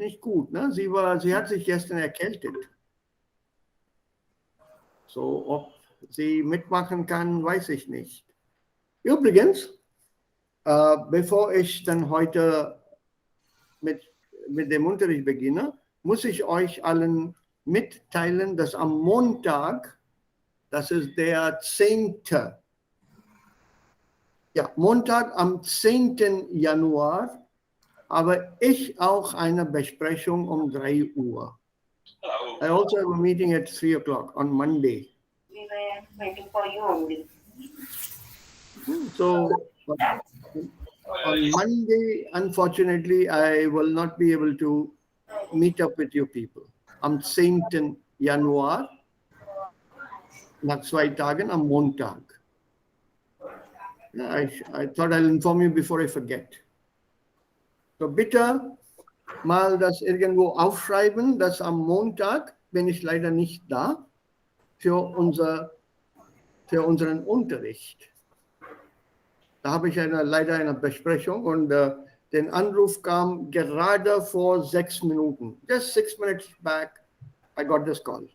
nicht gut. Ne? Sie hat sich gestern erkältet. So, ob sie mitmachen kann, weiß ich nicht. Übrigens, bevor ich dann heute mit dem Unterricht beginne, muss ich euch allen mitteilen, dass am Montag, das ist der 10. Ja, Montag am 10. Januar habe ich auch eine Besprechung um 3 Uhr. I also have a meeting at 3 o'clock on Monday. We were waiting for you only. So on Monday, unfortunately, I will not be able to meet up with you people. Am 10. Januar, nach 2 Tagen am Montag. Ja, I thought I'll inform you before I forget. So bitte mal das irgendwo aufschreiben, dass am Montag bin ich leider nicht da für unseren Unterricht. Da habe ich leider eine Besprechung und den Anruf kam gerade vor 6 Minuten. Just 6 minutes back, I got this call.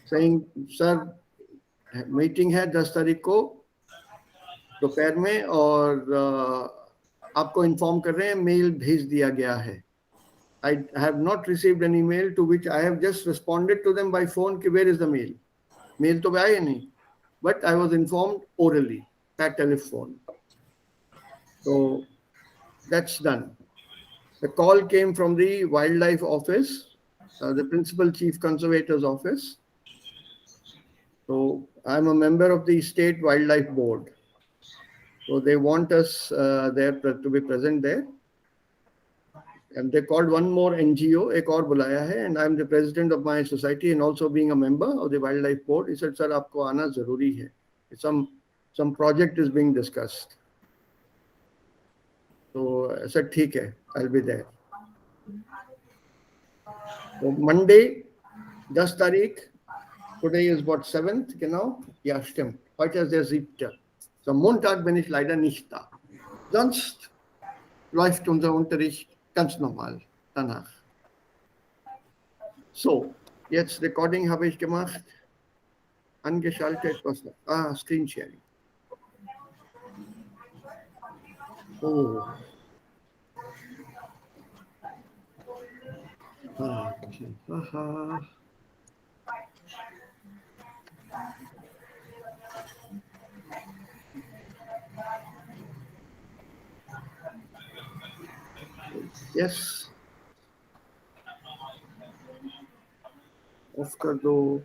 Saying, sir, meeting है 10 तारीख को दोपहर में और आपको inform कर रहे हैं मेल भेज दिया गया है. I have not received any mail, to which I have just responded to them by phone कि where is the mail? Mail तो आया नहीं, but I was informed orally by telephone. So that's done. The call came from the wildlife office, the principal chief conservator's office. So I'm a member of the state wildlife board. So they want us there to be present there. And they called one more NGO, एक और बुलाया है, and I'm the president of my society and also being a member of the wildlife board. He said, sir, आपको आना जरूरी है. Some project is being discussed. So I said, ठीक है, I'll be there. So Monday, 10 Tarik, today is what, 7th, genau? Ja, stimmt. Heute ist der 7. So Montag bin ich leider nicht da. Sonst läuft unser Unterricht ganz normal danach. So, jetzt Recording habe ich gemacht. Angeschaltet, was noch? Screen Sharing. Oh. Okay. Aha. Yes. Off कर दो.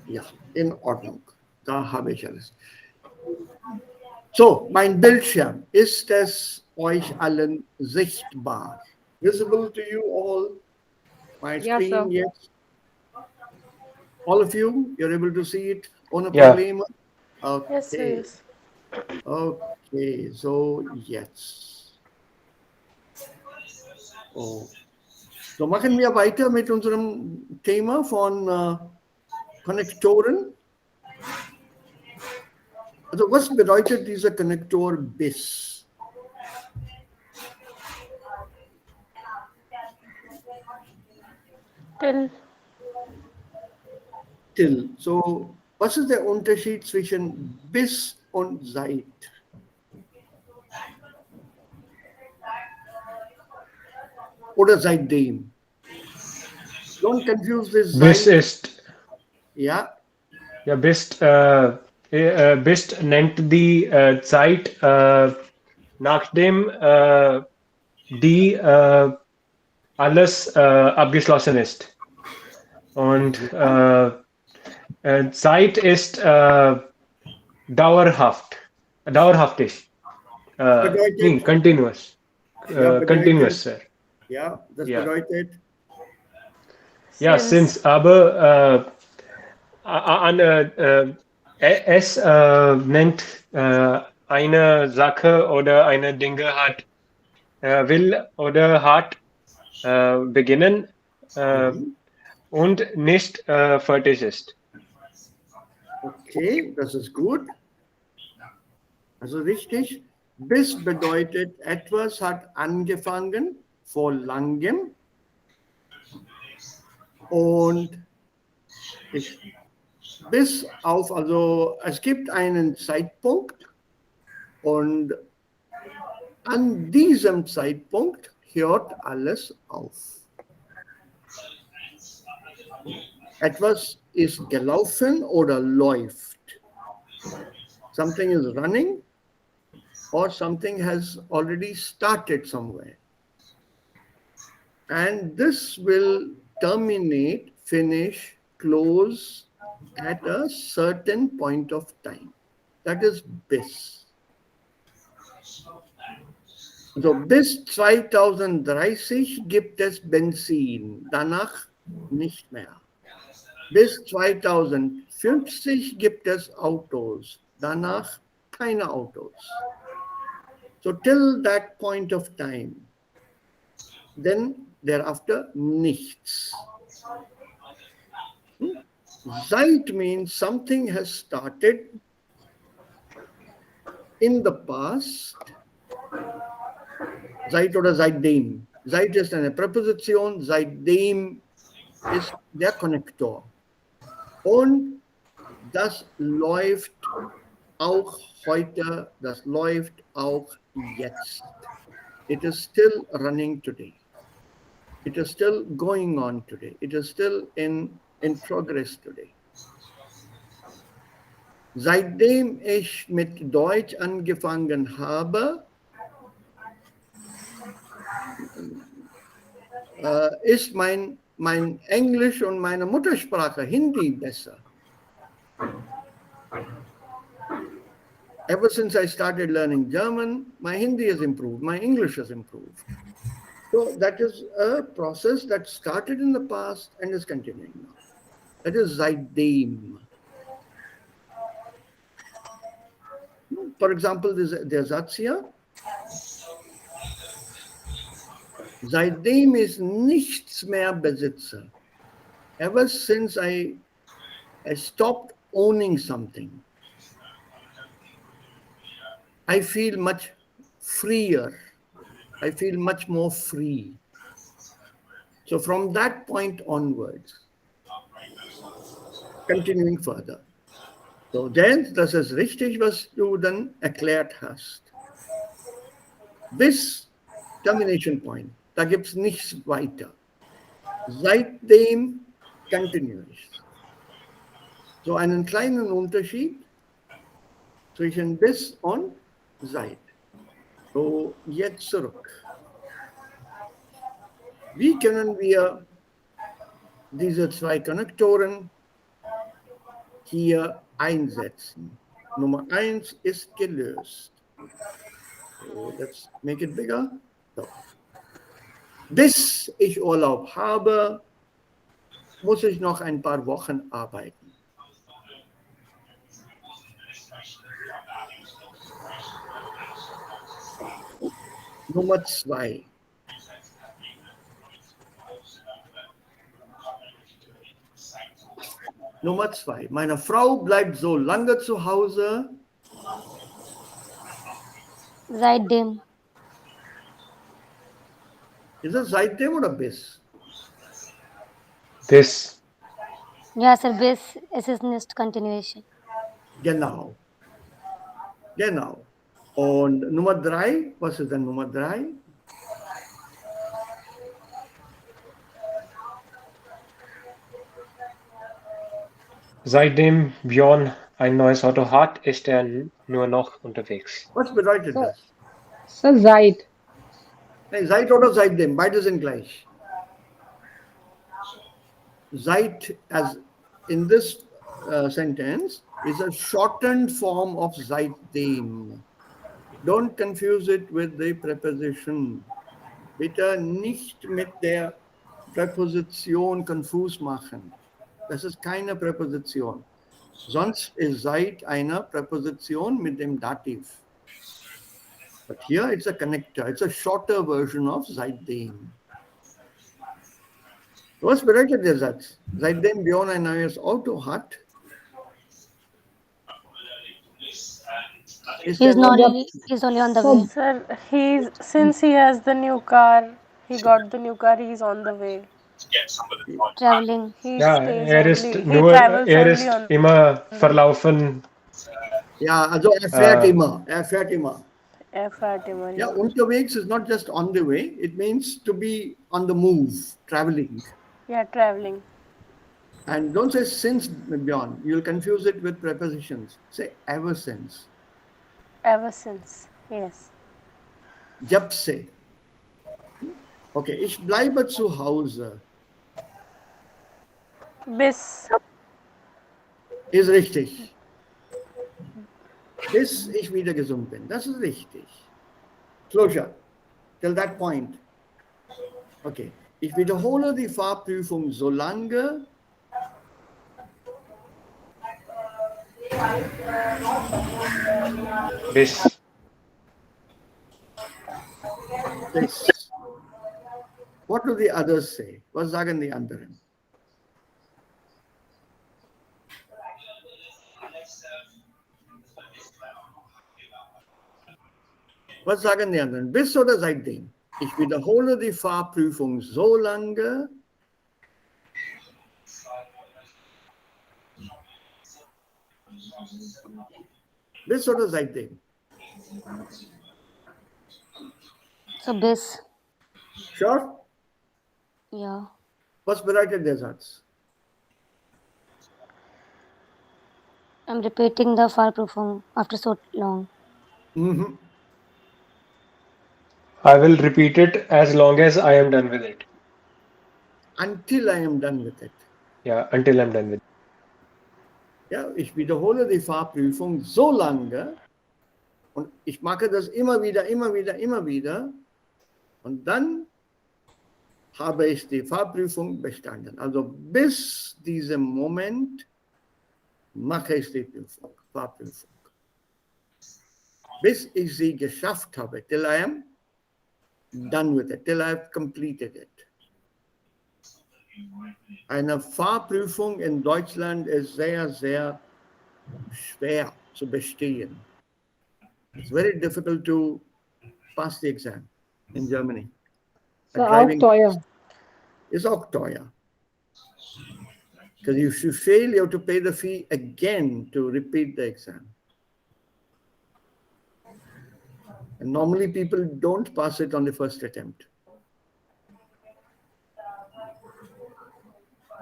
Ja, in Ordnung. Da habe ich alles. So, mein Bildschirm, ist es euch allen sichtbar? Visible to you all? My screen, yes. All of you, you're able to see it? Ohne Probleme? Okay. Yes. Okay, so yes. Oh. So machen wir weiter mit unserem Thema von Konnektoren. Also was bedeutet dieser Konnektor BIS? Till. So was ist der Unterschied zwischen BIS und seit? Oder seitdem? Don't confuse this Bis ist. Ja. Ja, bist nennt die Zeit, nachdem die alles abgeschlossen ist. Und Zeit ist dauerhaftig. Continuous. Continuous, sir. Ja, das bedeutet? Ja, since, aber es nennt eine Sache oder eine Dinge hat, will oder hat beginnen und nicht fertig ist. Okay, das ist gut. Also richtig. Bis bedeutet, etwas hat angefangen vor langem und ich bis auf, also es gibt einen Zeitpunkt und an diesem Zeitpunkt hört alles auf. Etwas ist gelaufen oder läuft. Something is running or something has already started somewhere. And this will terminate, finish, close at a certain point of time. That is bis. So bis 2030 gibt es Benzin, danach nicht mehr. Bis 2050 gibt es Autos, danach keine Autos. So till that point of time, then thereafter nichts. Seit means something has started in the past. Seit oder seitdem. Seit ist eine Präposition, seitdem ist der Konnektor. Und das läuft auch heute, das läuft auch jetzt. It is still running today. It is still going on today. It is still in progress today. Seitdem ich mit Deutsch angefangen habe, ist mein Englisch und meine Muttersprache Hindi besser. Ever since I started learning German, my Hindi has improved, my English has improved. So that is a process that started in the past and is continuing now. That is seitdem. For example, der Satz hier. Seitdem ich nichts mehr besitze. Ever since I stopped owning something, I feel much freer. I feel much more free. So from that point onwards, continuing further. So, Jens, das ist richtig, was du dann erklärt hast. Bis Termination Point, da gibt es nichts weiter. Seitdem continuous. So einen kleinen Unterschied zwischen bis und seit. So, jetzt zurück. Wie können wir diese zwei Konnektoren hier einsetzen? Nummer 1 ist gelöst. So, let's make it bigger. So. Bis ich Urlaub habe, muss ich noch ein paar Wochen arbeiten. Nummer 2. Nummer 2. Meine Frau bleibt so lange zu Hause. Seitdem. Ist es seitdem oder bis? This. Ja, Sir, bis. Es ist nicht Continuation. Genau. Genau. Und Nummer 3, was ist denn Nummer 3? Seitdem Björn ein neues Auto hat, ist er nur noch unterwegs. Was bedeutet das? So seit. Nee, seit oder seitdem, beide sind gleich. Seit, as in this sentence, is a shortened form of seitdem. Don't confuse it with the preposition. Bitte nicht mit der Präposition confuse machen. Das ist keine Präposition. Sonst ist seit eine Präposition mit dem Dativ. But here it's a connector. It's a shorter version of seitdem. Was bedeutet der Satz? Seitdem Björn ein neues Auto hat, Is He's there not. one? He's only on the So way. Sir, since he has the new car, he got the new car, he's on the way. Traveling. He Ja, stays er ist only, he nur, travels er only ist on immer the way. verlaufen. Ja, also er fährt immer. Er fährt immer. Fatima, Yeah, yeah. unterwegs is not just on the way. It means to be on the move, traveling. Yeah, traveling. And don't say since, Bjorn. You'll confuse it with prepositions. Say ever since. Ever since, yes. Jab se. Okay, ich bleibe zu Hause. Bis, Ist richtig. Bis ich wieder gesund bin. Das ist richtig. Closure. Till that point. Okay. Ich wiederhole die Fahrprüfung so lange, Bis. bis. What do the others say? Was sagen die anderen? Was sagen die anderen? Bis oder seitdem? Ich wiederhole die Fahrprüfung so lange, bis oder seitdem? So bis. Sure? Ja. Was bedeutet der Satz? I'm repeating the Fahrprüfung after so long. Mhm. I will repeat it as long as I am done with it. Until I am done with it. Yeah, until I'm done with it. Ja, ich wiederhole die Fahrprüfung so lange und ich mache das immer wieder, immer wieder, immer wieder und dann habe ich die Fahrprüfung bestanden. Also bis diesem Moment mache ich die Fahrprüfung. Bis ich sie geschafft habe, till I am done with it, till I have completed it. Eine Fahrprüfung in Deutschland ist sehr, sehr schwer zu bestehen. It's very difficult to pass the exam in Germany. so auch teuer. Is auch teuer. Because if you fail, you have to pay the fee again to repeat the exam. And normally people don't pass it on the first attempt.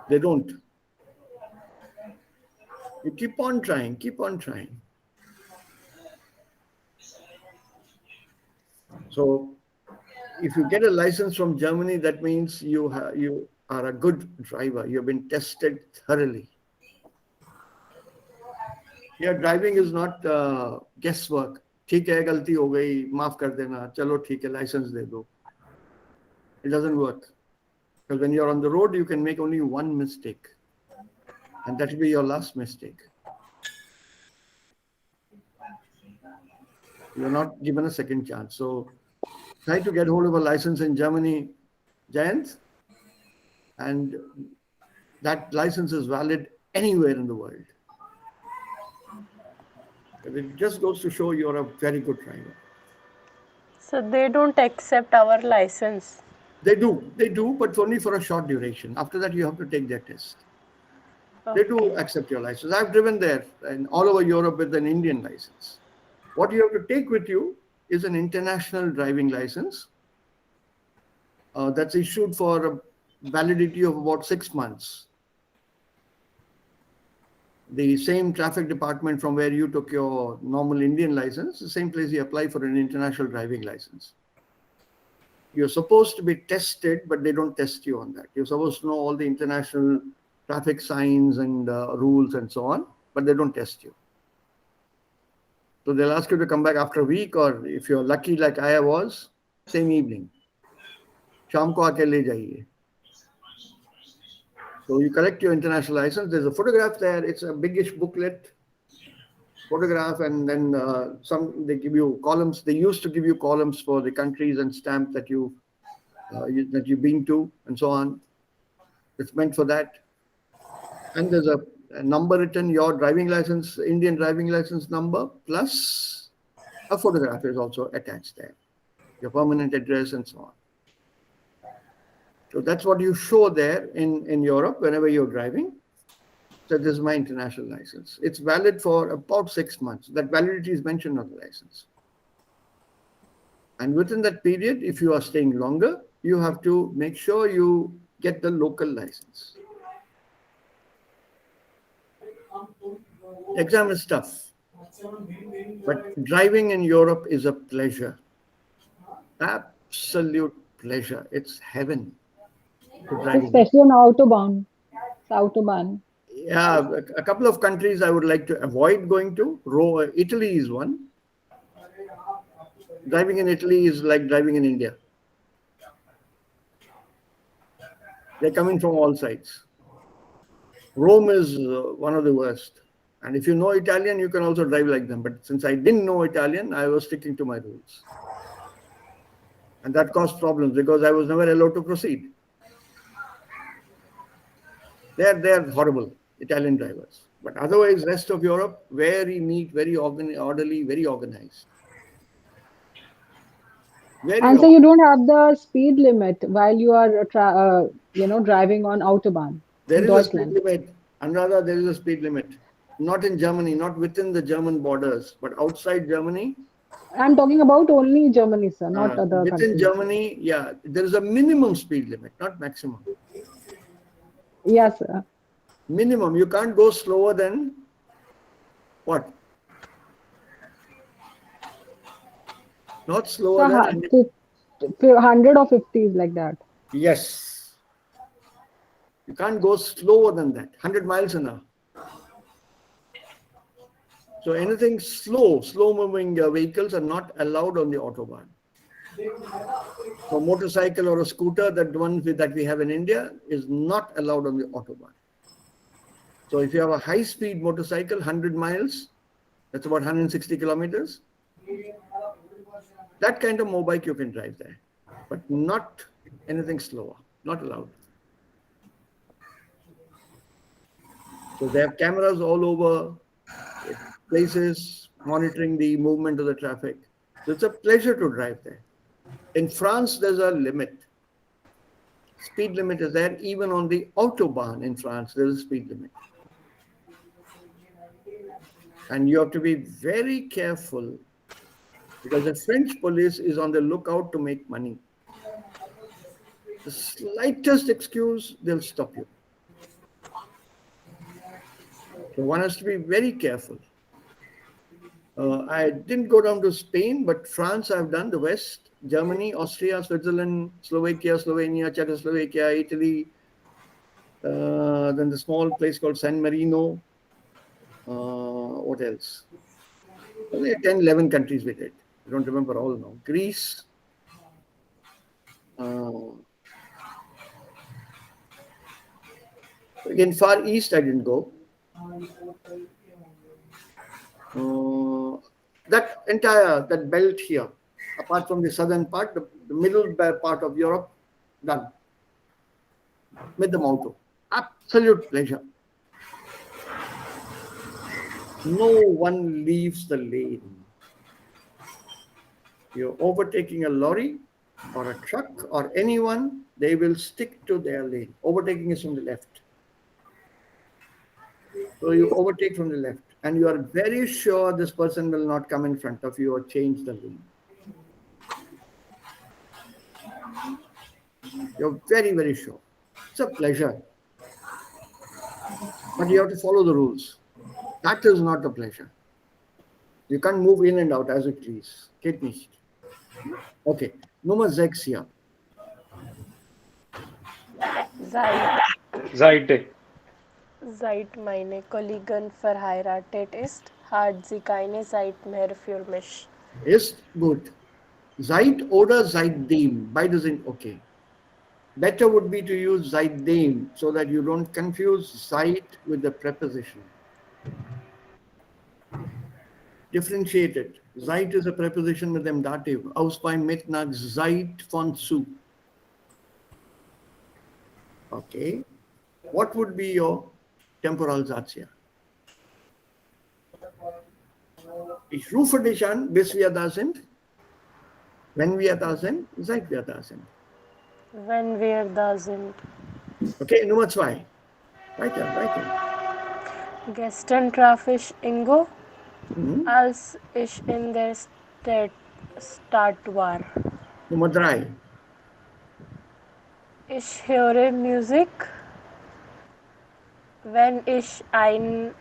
They don't. You keep on trying, keep on trying. So if you get a license from Germany, that means you are a good driver. You've been tested thoroughly. Your driving is not guesswork. ठीक है, गलती हो गई, माफ कर देना, चलो ठीक है, license दे दो. It doesn't work. Because when you're on the road, you can make only one mistake. And that will be your last mistake. You're not given a second chance. So try to get hold of a license in Germany, Jayant. And that license is valid anywhere in the world. It just goes to show you're a very good driver. So they don't accept our license. They do, but only for a short duration. After that, you have to take their test. They do accept your license. I've driven there and all over Europe with an Indian license. What you have to take with you is an international driving license that's issued for a validity of about 6 months. The same traffic department from where you took your normal Indian license, the same place you apply for an international driving license. You're supposed to be tested, but they don't test you on that. You're supposed to know all the international traffic signs and rules and so on, but they don't test you. So they'll ask you to come back after a week, or if you're lucky like I was, same evening. Sham ko aake le jaiye. So you collect your international license. There's a photograph there. It's a biggish booklet, photograph, and then they give you columns. They used to give you columns for the countries and stamp that you've been to and so on. It's meant for that. And there's a number written, your driving license, Indian driving license number, plus A photograph is also attached there, your permanent address and so on. So that's what you show there in Europe whenever you're driving. So this is my international license. It's valid for about 6 months. That validity is mentioned on the license. And within that period, if you are staying longer, you have to make sure you get the local license. Exam is tough, but driving in Europe is a pleasure. Absolute pleasure. It's heaven to drive in. Especially on Autobahn. It's Autobahn. Yeah, a couple of countries I would like to avoid going to. Italy is one. Driving in Italy is like driving in India. They're coming from all sides. Rome is one of the worst. And if you know Italian, you can also drive like them. But since I didn't know Italian, I was sticking to my rules. And that caused problems because I was never allowed to proceed. They're horrible, Italian drivers. But otherwise, rest of Europe, very neat, very orderly, very organized. And so you don't have the speed limit while you are, driving on Autobahn There in is a speed Deutschland. limit. Another, there is a speed limit. Not in Germany, not within the German borders, but outside Germany. I'm talking about only Germany, sir, not other Within countries. Germany, yeah, there is a minimum speed limit, not maximum. Yes, sir. Minimum. You can't go slower than what? Not slower than 100 or 50s like that. Yes. You can't go slower than that. 100 miles an hour. So anything slow-moving vehicles are not allowed on the Autobahn. So motorcycle or a scooter, that one that we have in India, is not allowed on the Autobahn. So if you have a high-speed motorcycle, 100 miles, that's about 160 kilometers. That kind of mobike you can drive there, but not anything slower, not allowed. So they have cameras all over places monitoring the movement of the traffic. So it's a pleasure to drive there. In France, there's a limit. Speed limit is there. Even on the Autobahn in France, there's a speed limit. And you have to be very careful because the French police is on the lookout to make money. The slightest excuse, they'll stop you. So one has to be very careful. I didn't go down to Spain, but France I've done, the West, Germany, Austria, Switzerland, Slovakia, Slovenia, Czechoslovakia, Italy, then the small place called San Marino. What else? Only 10, 11 countries we did. I don't remember all now. Greece. Again, Far East I didn't go. That belt here, apart from the southern part, the middle part of Europe, done. With the moto. Absolute pleasure. No one leaves the lane. You're overtaking a lorry or a truck or anyone, they will stick to their lane. Overtaking is from the left. So you overtake from the left and you are very sure this person will not come in front of you or change the lane. You're very, very sure. It's a pleasure. But you have to follow the rules. That is not a pleasure. You can't move in and out as you please. Geht nicht. Okay. Nummer 6 hier. Seite. Seit meine Kollegin verheiratet ist, hat sie keine Zeit mehr für mich. Ist gut. Seit oder seitdem. Beides sind okay. Better would be to use seitdem so that you don't confuse seit with the preposition. Differentiate it. Seit is a preposition mit dem Dativ. Aus beim Mittag seit von zu. Okay. What would be your temporal Satz here? Ich rufe dich an, bis wir da sind. Wenn wir da sind, seit wir da sind. Wenn wir da sind. Okay, Nummer 2. Weiter. Gestern traf ich Ingo, Mhm. als ich in der Stadt war. Nummer 3. Ich höre Musik, wenn ich ein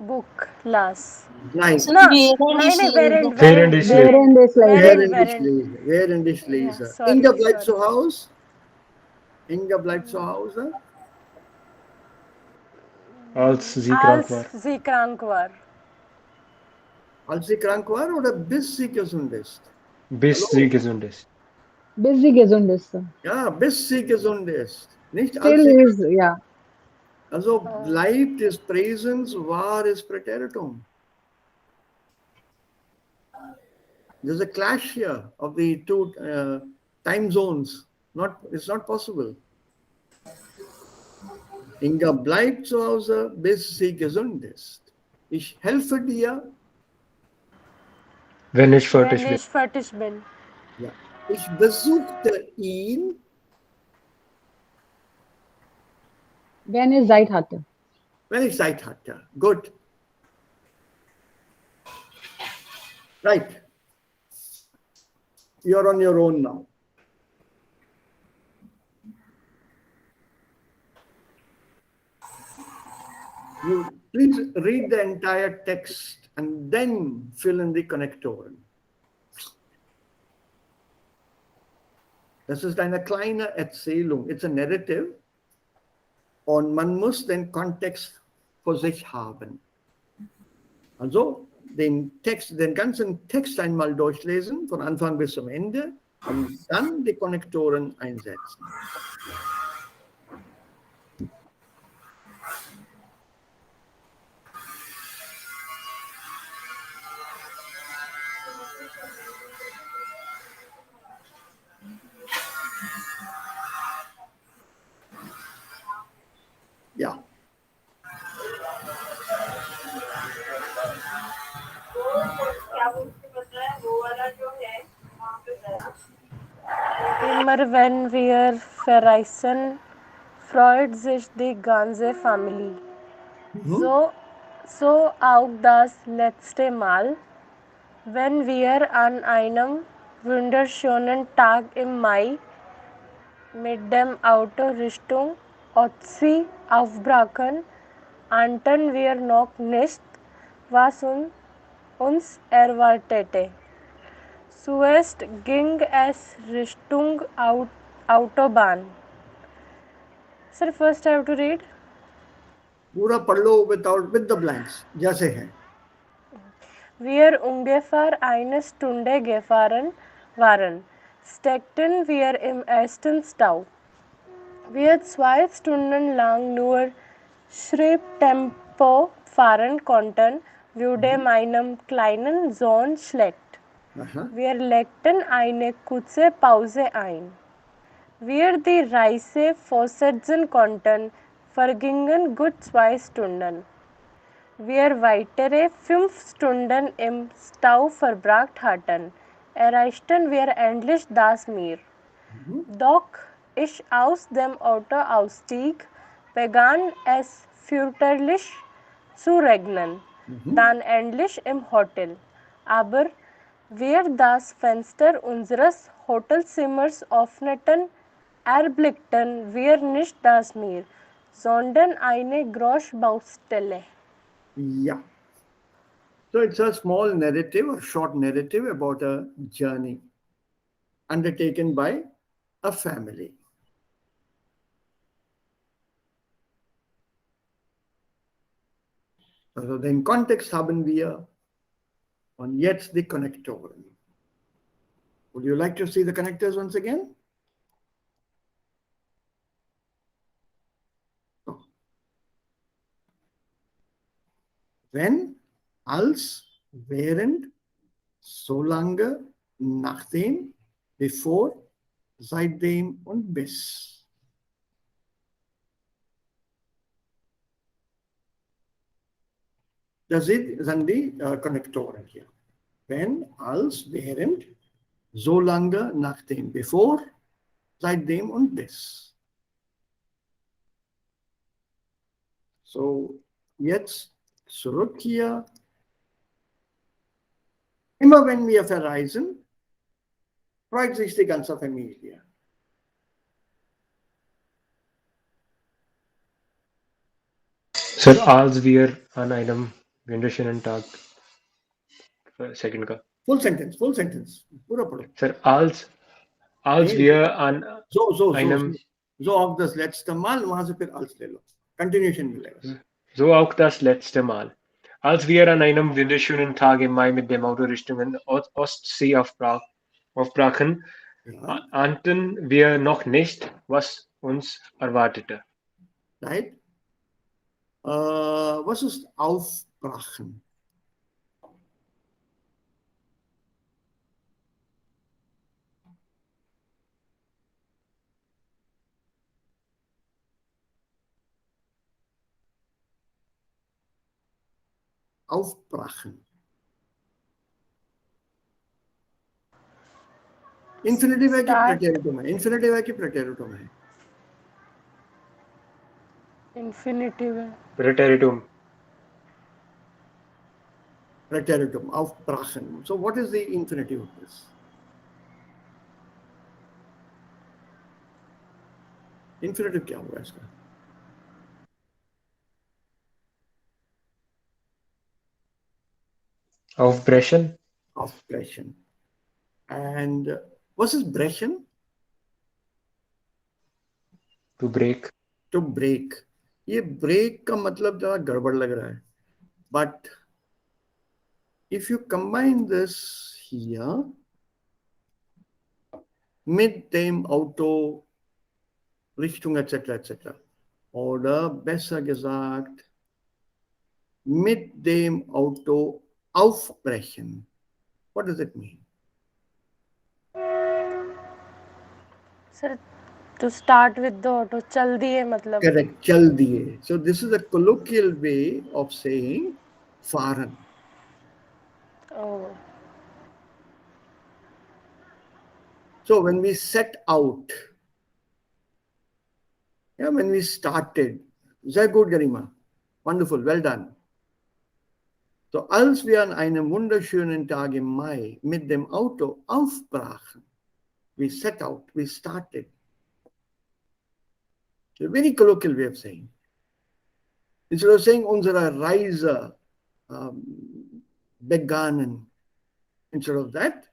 Buch las. Nein, Während Nein, ich während, lese. Während ich lese. Während ich lese. während ich Ja, lese. sorry, Inga bleibt sorry. zu Hause. Inga bleibt zu Hause. Als sie krank war. Als sie krank war. Als sie krank war oder bis sie gesund ist? Bis sie gesund ist. Bis sie gesund ist. Ja, bis sie gesund ist. Nicht als Still sie. is, yeah. Also bleibt ist Präsens, war ist Präteritum. There's a clash here of the two time zones. It's not possible. Inga bleibt zu Hause, bis sie gesund ist. Ich helfe dir. Wenn ich fertig Wenn bin. ich fertig bin. Ja. Ich besuchte ihn. Wenn ich Zeit hatte. Wenn ich Zeit hatte. Gut. Right. You're on your own now. You please read the entire text and then fill in the Konnektoren. Das ist eine kleine Erzählung. It's a narrative. Und man muss den Kontext für sich haben. Also den ganzen Text einmal durchlesen, von Anfang bis zum Ende, und dann die Konnektoren einsetzen. Ja. क्या बोलते पता है वो वाला जो है वहाँ पे जरा Immer wenn wir verreisen, freut sich die ganze Familie. So auch das letzte Mal, wenn wir an einem wunderschönen Tag im Mai mit dem Auto Richtung Otzi aufbrachen, ahnten wir noch nicht, was uns erwartete. Zuerst ging es Richtung Autobahn. Sir, first I have to read. पूरा पढ़ लो with the blanks, जैसे है. Wir ungefähr eine Stunde gefahren waren, steckten wir im ersten Stau. Wir 2 Stunden lang nur Schritttempo fahren konnten, wurde meinem kleinen Sohn schlecht. Aha. Wir legten eine kurze Pause ein. Wir die Reise fortsetzen konnten, vergingen gut 2 Stunden. Wir weitere 5 Stunden im Stau verbracht hatten, erreichten wir endlich das Meer. Doch ich aus dem Auto ausstieg, begann es fürchterlich zu regnen. Dann endlich im Hotel. Aber wir das Fenster unseres Hotelzimmers öffneten, erblickten wir nicht das Meer, sondern eine Großbaustelle. Yeah. So it's a small narrative, a short narrative about a journey undertaken by a family. Also den Kontext haben wir und jetzt die Konnektoren. Would you like to see the connectors once again? So. Wenn, als, während, solange, nachdem, bevor, seitdem und bis. Das sind die Konnektoren hier. Wenn, als, während, so lange, nachdem, bevor, seitdem und bis. So, jetzt zurück hier. Immer wenn wir verreisen, freut sich die ganze Familie. Sir, als wir an einem wunderschönen Tag, second का. Full sentence, पूरा पढ़ो. Sir, als नहीं, wir an einem, so auch das letzte Mal, वहां से फिर als ले लो. Continuation मिलेगा. so auch das letzte Mal. Als wir an einem wunderschönen Tag im Mai mit dem Auto Richtung Ostsee aufbrachen, Ja, ahnten wir noch nicht, was uns erwartete. right? Was ist aufbrachen? Aufbrachen. Infinitive है कि Start. preteritum है? Infinitive है कि preteritum है? Infinitive है. Preteritum. Preteritum, aufbrachen. So what is the infinitive of this? Infinitive क्या होगा इसका? Aufbrechen. Aufbrechen. And what is brechen? To break. To break. ये break का मतलब जरा गड़बड़ लग रहा है. But if you combine this here, mit dem Auto, Richtung etc. Oder besser gesagt, mit dem Auto aufbrechen. What does it mean? Sir, to start with the auto, चल दिए मतलब. Correct, chal diye. So this is a colloquial way of saying fahren. Oh. So when we set out, when we started, sehr gut, Garima. Wonderful, well done. So als wir an einem wunderschönen Tag im Mai mit dem Auto aufbrachen, we set out, we started. So a very colloquial way of saying. Instead of saying unsere Reise begannen, instead of that,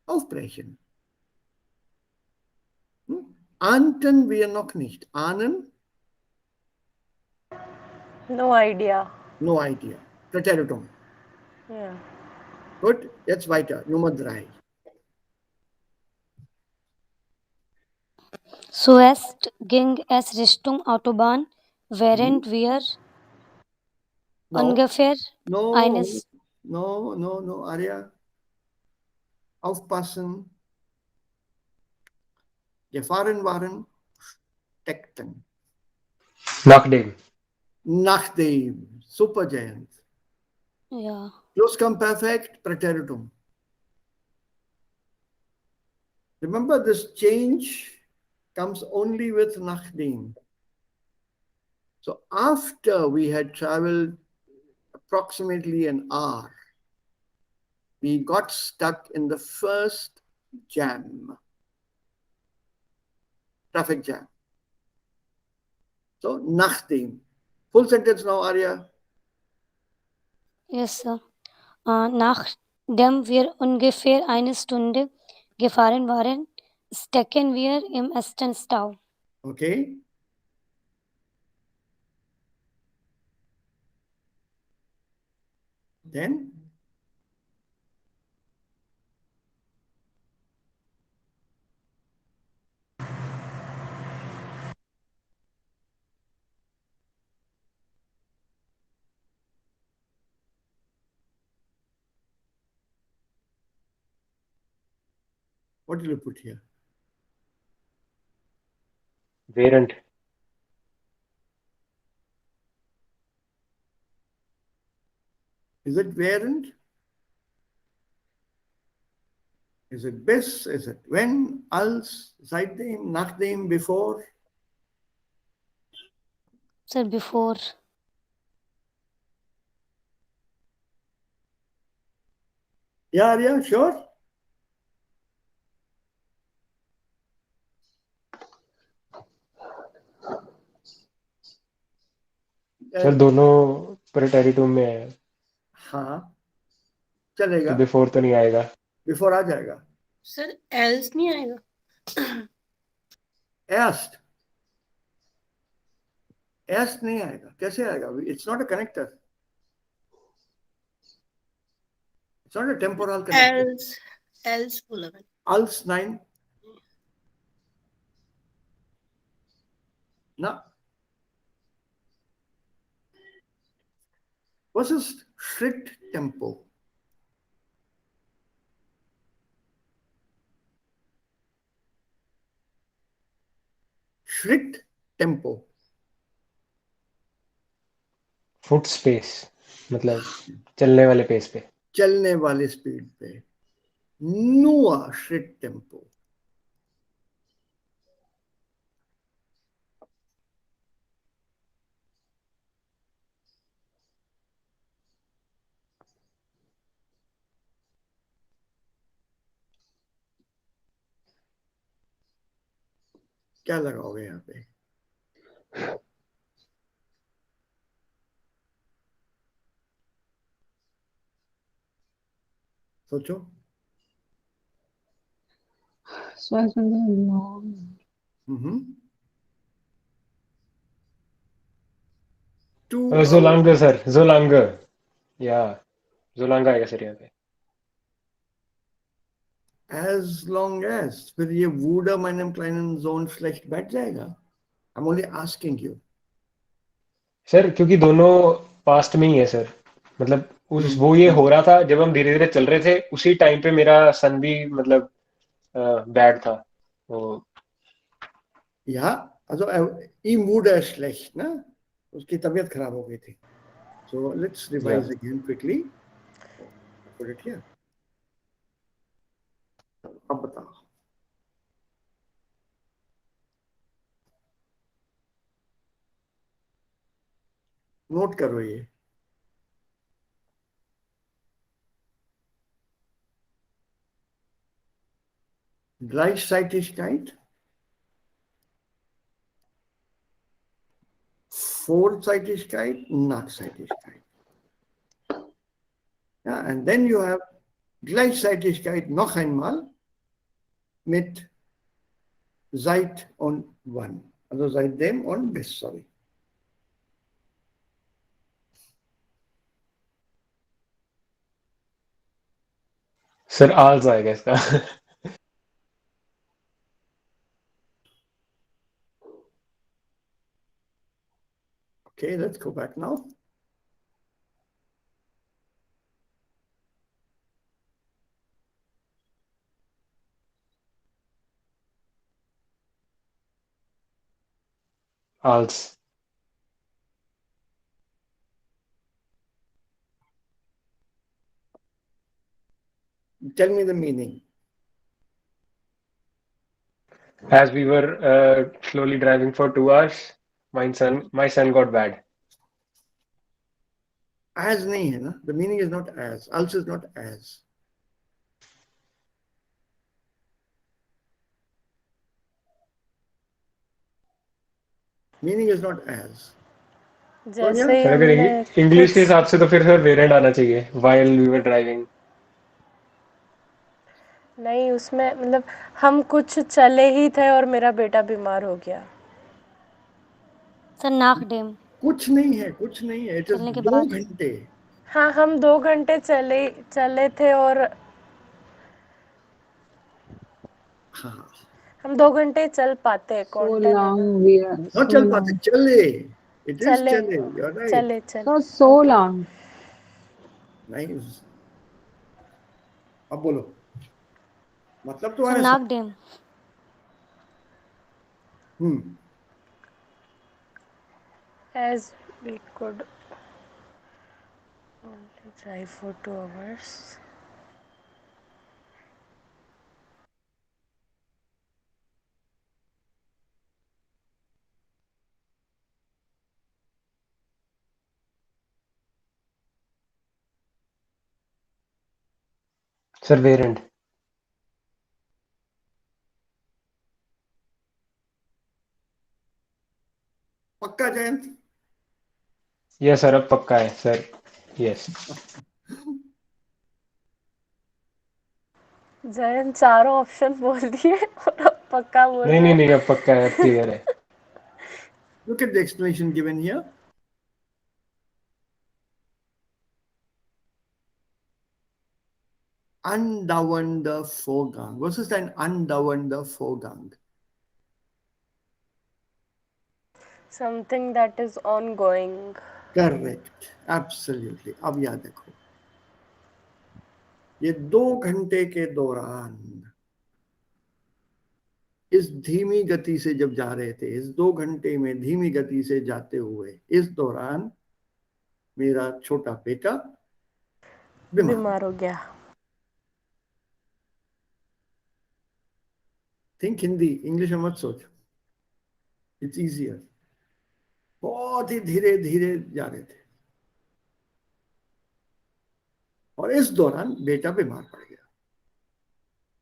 aufbrechen. Ahnten wir noch nicht. Ahnen? No idea. No idea. Präteritum. Yeah. Gut, jetzt weiter. Nummer 3. Zuerst ging es Richtung Autobahn, während wir ungefähr eines... No, Arya. Aufpassen. Gefahren waren, steckten. Nachdem. Nachdem. Super, Jayant. Ja. Plusquamperfekt, Präteritum. Remember, this change comes only with nachdem. So after we had traveled approximately an hour, we got stuck in the first jam, traffic jam. So nachdem. Full sentence now, Arya. Yes, sir. Nachdem wir ungefähr eine Stunde gefahren waren, stecken wir im ersten Stau. Okay. Then what did you put here? Während. Is it während? Is it bis? Is it when? Als, seitdem, nachdem, before? Sir, before. Yeah, sure. Sir दोनों प्रेटेरिटुम में है, हाँ तो चलेगा, before तो नहीं आएगा. Before आ जाएगा. सर एल्स नहीं आएगा. Erst. Erst नहीं आएगा. कैसे आएगा? It's not a connector. It's not a temporal connector. Else बोला मैंने. Als, nein. Na. Was ist Schritttempo? Schritttempo. Foot space, मतलब चलने वाले पेस पे. चलने वाले स्पीड पे. Nur Schritttempo. क्या लगाओगे यहाँ पे? सोचो. So I was wondering, long. जोलांगर सर, जोलांगर या जोलांगा आएगा सर यहाँ पे. As long as फिर ये वुडर meinem kleinen Sohn schlecht बैठ जाएगा. I'm only asking you. Sir क्योंकि दोनों पास्ट में ही है सर, मतलब उस वो ये हो रहा था जब हम धीरे धीरे चल रहे थे, उसी टाइम पे मेरा सन भी मतलब बैड था. तो Ja, also ihm wurde es schlecht, ne? उसकी तबीयत खराब हो गई थी. So let's revise again quickly. Put it here. अब बताओ. नोट करो ये. Gleichzeitigkeit, Vorzeitigkeit, Nachzeitigkeit. Ja, and then you have Gleichzeitigkeit noch einmal mit seit und wann. Also seitdem und bis, sorry. Sir आज आएगा इसका. Okay, let's go back now. als. Tell me the meaning. As we were slowly driving for 2 hours, my son got bad. As nahi hai na? The meaning is not as. Also is not as. Meaning is not as. जैसे sir अगर हमने English के कुछ हिसाब से तो फिर sir variant आना चाहिए, while we were driving. नहीं, उसमें मतलब हम कुछ चले ही थे और मेरा बेटा बीमार हो गया. सर नाकडेम. कुछ नहीं है, कुछ नहीं है. It is चलने के 2 बाद. घंटे. हाँ, हम 2 घंटे चले थे और हाँ. हम 2 घंटे चल पाते So कॉन्टेन है ना. long, we are so Not चल long. पाते, चले. It is चले चले. You're right. चले So long. Nice. अब बोलो. मतलब सर तुम्हारे साथ. नाकडेम. as we could only drive for 2 hours. Sir वेरेंट। पक्का जयंत? यस सर, अब पक्का है सर। यस। जयन चारों ऑप्शन बोल दिए और अब पक्का बोल नहीं रहे नहीं हैं। नहीं, अब पक्का है, अब क्लियर है। Look at the explanation given here. Andauernde Vorgang. Was ist ein andauernder Vorgang? Something that is ongoing. Correct. Absolutely. अब याद देखो, ये 2 घंटे के दौरान इस धीमी गति से जब जा रहे थे, इस 2 घंटे में धीमी गति से जाते हुए, इस दौरान मेरा छोटा बेटा बीमार हो गया। थिंक हिंदी, इंग्लिश में मत सोच, इट्स इजियर। बहुत ही धीरे धीरे जा रहे थे और इस दौरान बेटा बीमार पड़ गया।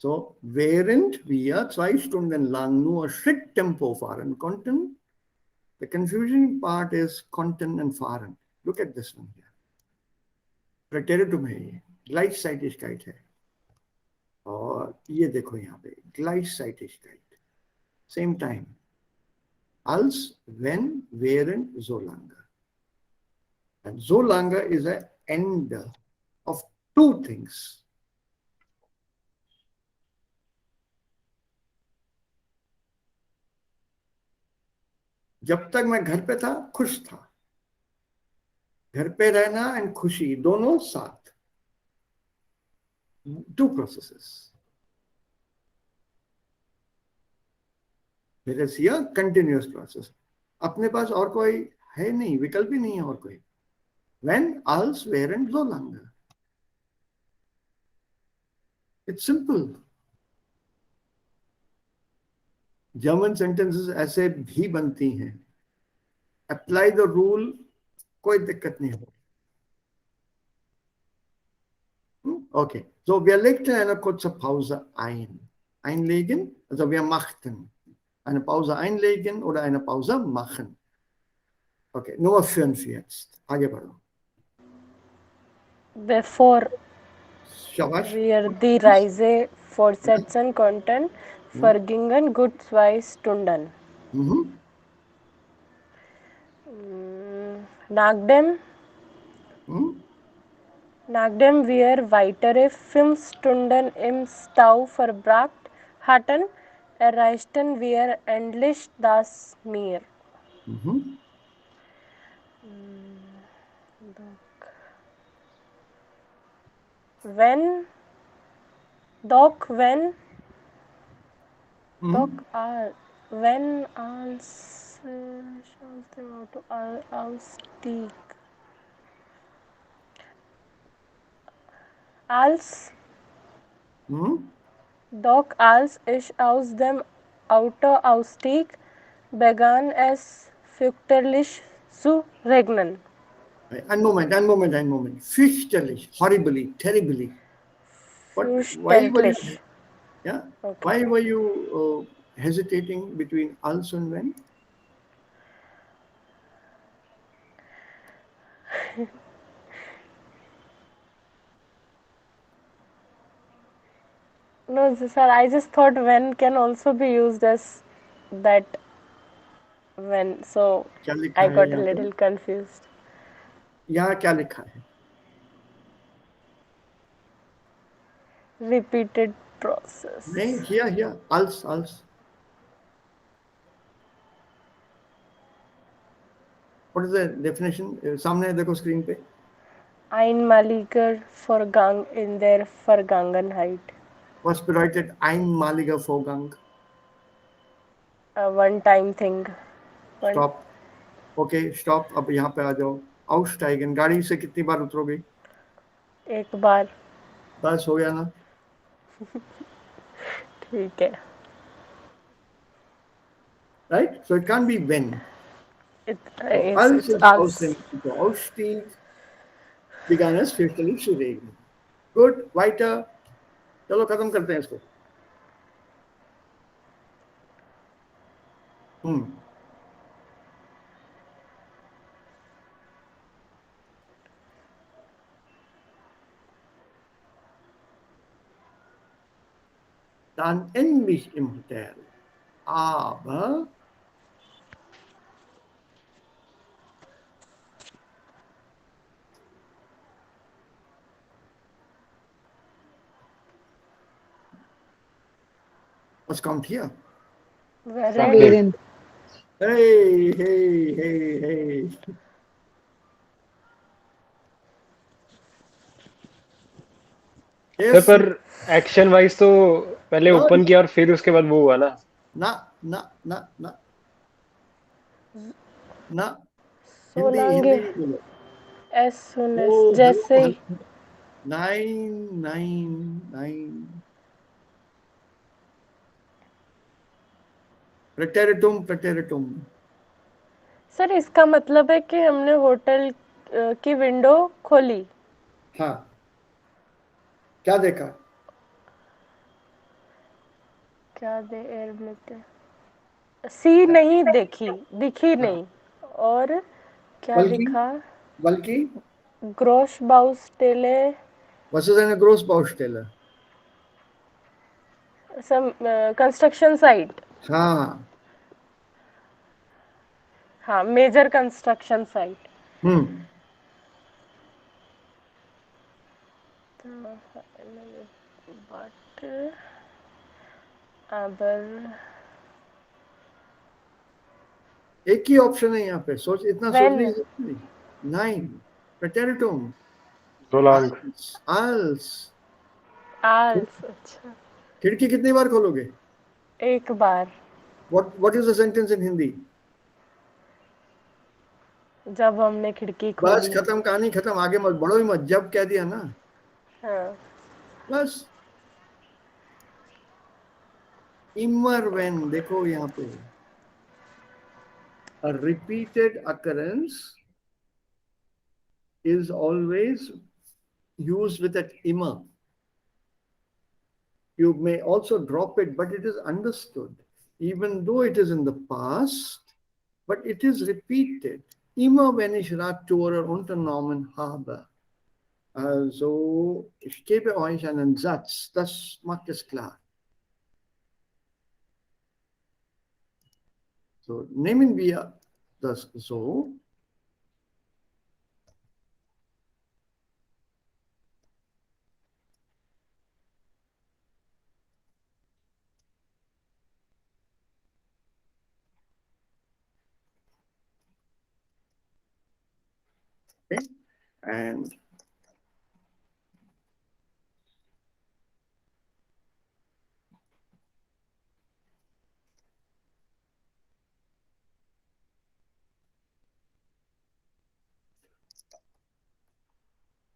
So, während wir 2 Stunden lang nur Schritttempo fahren konnten, the confusing part is konnten and fahren. Look at this one here. Präteritum है ये, Gleichzeitigkeit है, और ये देखो यहाँ पे Gleichzeitigkeit, same time, als, wenn, während, solange. And solange is an end of 2 things. जब तक मैं घर पे था खुश था, घर पे रहना एंड खुशी दोनों साथ, 2 processes. Whereas here continuous process. अपने पास और कोई है नहीं, विकल्प ही नहीं है और कोई. When, als, während, solange. It's simple. German sentences ऐसे भी बनती हैं. Apply the rule, कोई दिक्कत नहीं होगी. Okay, so wir legten eine kurze Pause ein. Einlegen, also wir machten. Eine Pause einlegen oder eine Pause machen. Okay, Nummer 5 jetzt. आगे बढ़ो. Before शाबाश. wir die Reise fortsetzen konnten, vergingen gut 2 Stunden. Nachdem wir weitere 5 Stunden im Stau verbracht hatten, erreichten wir endlich das Meer. Wenn als Ausstieg. Doch als ich aus dem Auto ausstieg, begann es fürchterlich zu regnen. Ein Moment. Fürchterlich, horribly, terribly. Why were you, Fürchterlich. yeah? Okay. Why were you hesitating between als and when? No, sir, I just thought when can also be used as that when, so क्या लिखा I है got a यहाँ पे? little confused. यहाँ क्या लिखा है? Repeated process. नहीं, here, als. What is the definition? सामने देखो screen पे. Einmaliger Vorgang in der Vergangenheit. Was bedeutet einmaliger Vorgang? A one-time thing. Stop. Okay, stop. अब यहाँ पे आ जाओ. Aussteigen. गाड़ी से कितनी बार उतरोगे? एक बार. बस हो गया ना? ठीक है. Right? So it can't be when. Als. Aus dem Ausstieg begann es fürchterlich zu regnen. Gut, weiter. चलो खत्म करते हैं इसको। Dann endlich im Hotel. Aber was kommt hier? वेरेंट। Parent. Hey, hey, hey, hey. Sir Yes. पर action wise तो पहले No, open किया और फिर उसके बाद वो हुआ ना। ना ना ना ना ना सो हिंदी लांगे हिंदी बोलो। एस सुन ओ एस जैसे हेलो ही। नाइन नाइन नाइन प्रेटेरिटुम प्रेटेरिटुम। सर इसका मतलब है कि हमने होटल की विंडो खोली। हाँ, क्या देखा? क्या दे एयर में सी नहीं देखी, दिखी हाँ, नहीं। और क्या बल्कि दिखा? बल्कि ग्रोस बाउस टेले was ist eine Großbaustelle? Some construction site. हाँ। हाँ, major construction site. But aber एक ही ऑप्शन है यहाँ पे, सोच इतना सोचने की when जरूरत नहीं। नाइन प्रेटेरिटुम so long। als। als। अच्छा, खिड़की कितनी बार खोलोगे? एक बार। what is the sentence in Hindi? जब हमने खिड़की बस खोली। खत्म, कहानी खत्म, आगे मत बढ़ो ही मत, जब कह दिया ना हाँ। बस। immer when देखो यहाँ पे, a repeated occurrence is always used with that immer. You may also drop it, but it is understood even though it is in the past, but it is repeated. Immer wenn ich Radtourer unternommen habe. Also, ich gebe euch einen Satz, das macht es klar. So, nehmen wir das so. Okay? And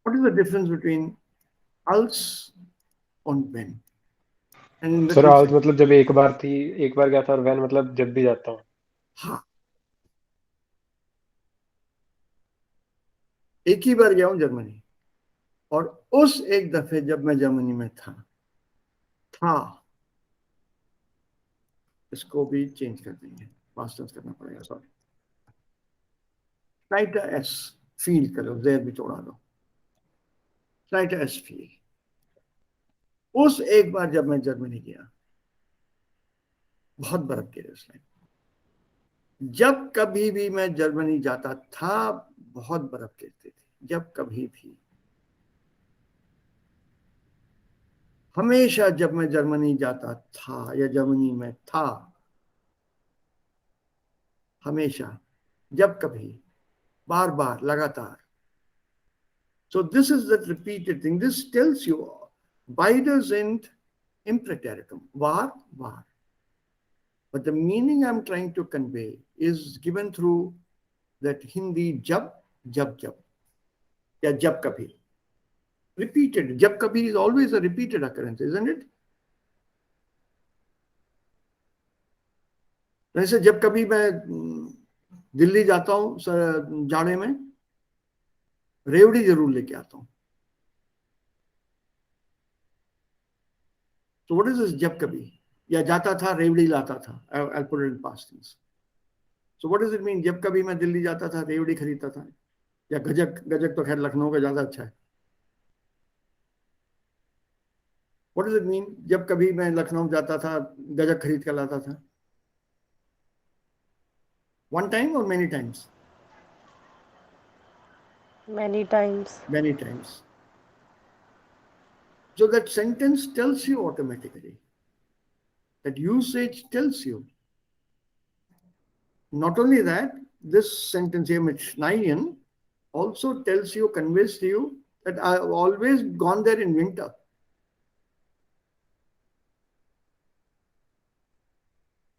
what is the difference between als and when? And in the sir two आज sense. मतलब जब एक बार थी, एक बार गया था, और van मतलब जब भी जाता हूँ। हाँ, एक ही बार गया हूं जर्मनी, और उस एक दफे जब मैं जर्मनी में था इसको भी चेंज कर देंगे, पास्ट टेंस करना पड़ेगा, सॉरी। राइट एस फील करो, जेर भी छोड़ा दो, राइट एस फील। उस एक बार जब मैं जर्मनी गया, बहुत बर्फ गिरे उस टाइम। जब कभी भी मैं जर्मनी जाता था बहुत बर्फ गिरती थी, जब कभी भी, हमेशा जब मैं जर्मनी जाता था या जर्मनी में था, हमेशा, जब कभी, बार बार, लगातार। So this is that repeated thing. This tells you beide sind im Präteritum, war. But the meaning I'm trying to convey is given through that Hindi jab, jab, या जब कभी. Repeated. जब कभी is always a repeated occurrence, isn't it? वैसे जब कभी मैं दिल्ली जाता हूँ जाड़े में, रेवड़ी जरूर लेके आता हूँ। So what is this जब कभी? या जाता था रेवड़ी लाता था. I'll put it in past tense. So what does it mean? जब कभी मैं दिल्ली जाता था रेवड़ी खरीदता था. या गजक, गजक तो खैर लखनऊ का ज्यादा अच्छा है. What does it mean? जब कभी मैं लखनऊ जाता था गजक खरीद कर लाता था. One time or many times? Many times. Many times. So that sentence tells you automatically. That usage tells you. Not only that, this sentence here, mit schneien, also tells you, conveys to you that I've always gone there in winter.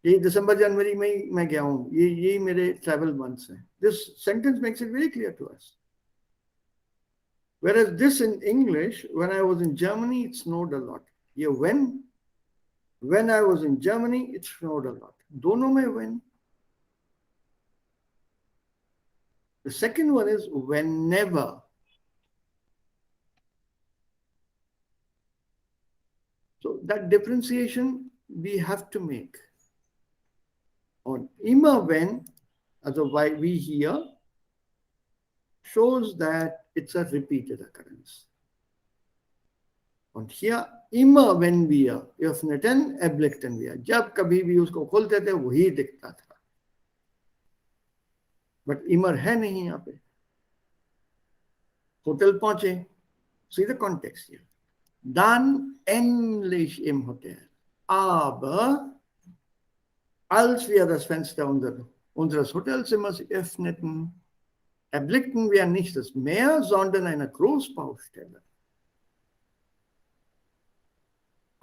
ये दिसंबर जनवरी में ही मैं गया हूँ. ये मेरे travel months हैं. This sentence makes it very clear to us. Whereas this in English, when I was in Germany, it snowed a lot. ये when I was in Germany, it snowed a lot. दोनों में when. The second one is whenever. So that differentiation we have to make. On immer when, also why we here, shows that it's a repeated occurrence. Und hier immer wenn wir öffneten, erblickten wir. जब कभी भी उसको खोलते थे वही दिखता था. But immer है नहीं यहाँ पे. होटल पहुंचे. See the context here. Dann endlich im Hotel. Aber als wir das Fenster unseres Hotelzimmers öffneten, erblickten wir nicht das Meer, sondern eine Großbaustelle.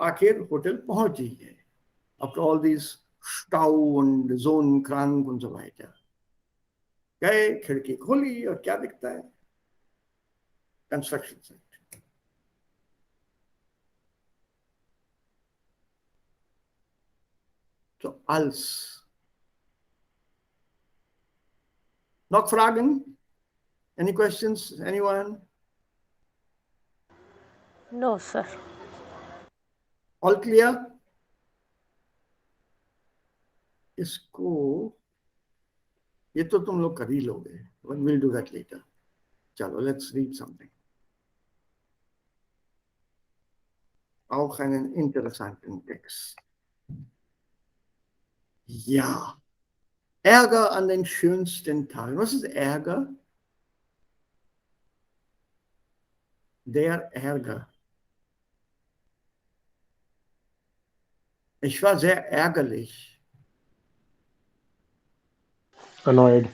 आखिर होटल पहुंच ही गए. After all these Stau und Zonnenkrank und so weiter. गए, खिड़की खोली और क्या दिखता है? Construction site. So als. Noch Fragen? Any questions? Anyone? No, sir. All clear? इसको ये तो तुम लोग कर ही लोगे. We'll do that later. चलो, let's read something. Auch einen interessanten Text. Ja. Ärger an den schönsten Tagen. Was ist Ärger? Der Ärger. Ich war sehr ärgerlich. Annoyed.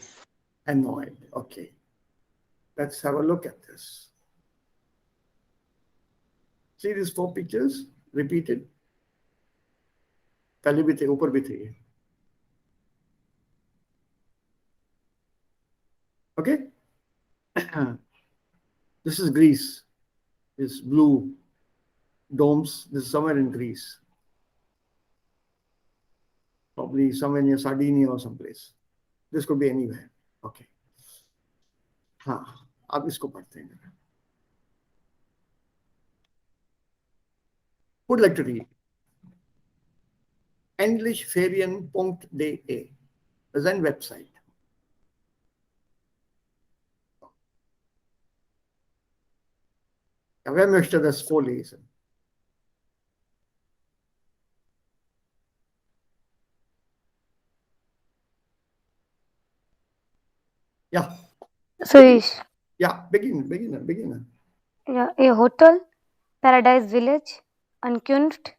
Annoyed. Okay. Let's have a look at this. See these 4 pictures repeated? पहले भी थे, ऊपर भी थे. Okay? This is Greece. This blue domes. This is somewhere in Greece. Probably somewhere near Sardinia or someplace. This could be anywhere. Okay. हाँ, अब इसको पढ़ते हैं. Would like to read. Englishferien.de is ein Website. Ja, wer möchte das vorlesen? Ja. So ich. Ja, beginne. Yeah, a hotel, Paradise Village, Ankunft,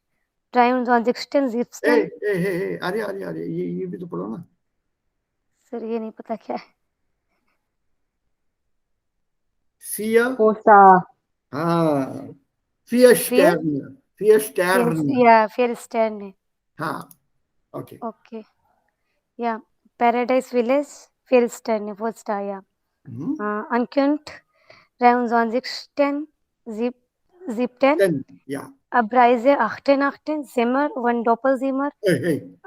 23, 17. Hey, अरे ये भी तो पढ़ो ना. सर ये नहीं पता क्या है. Posta. Vier Sterne. Yeah, fair stand. Okay. Okay. Yeah, Paradise Village, fair stand, 4 star. Yeah. Ankunft, 23, 17. 10, ja. Abreise 18, Zimmer, 1 Doppelzimmer. Hey.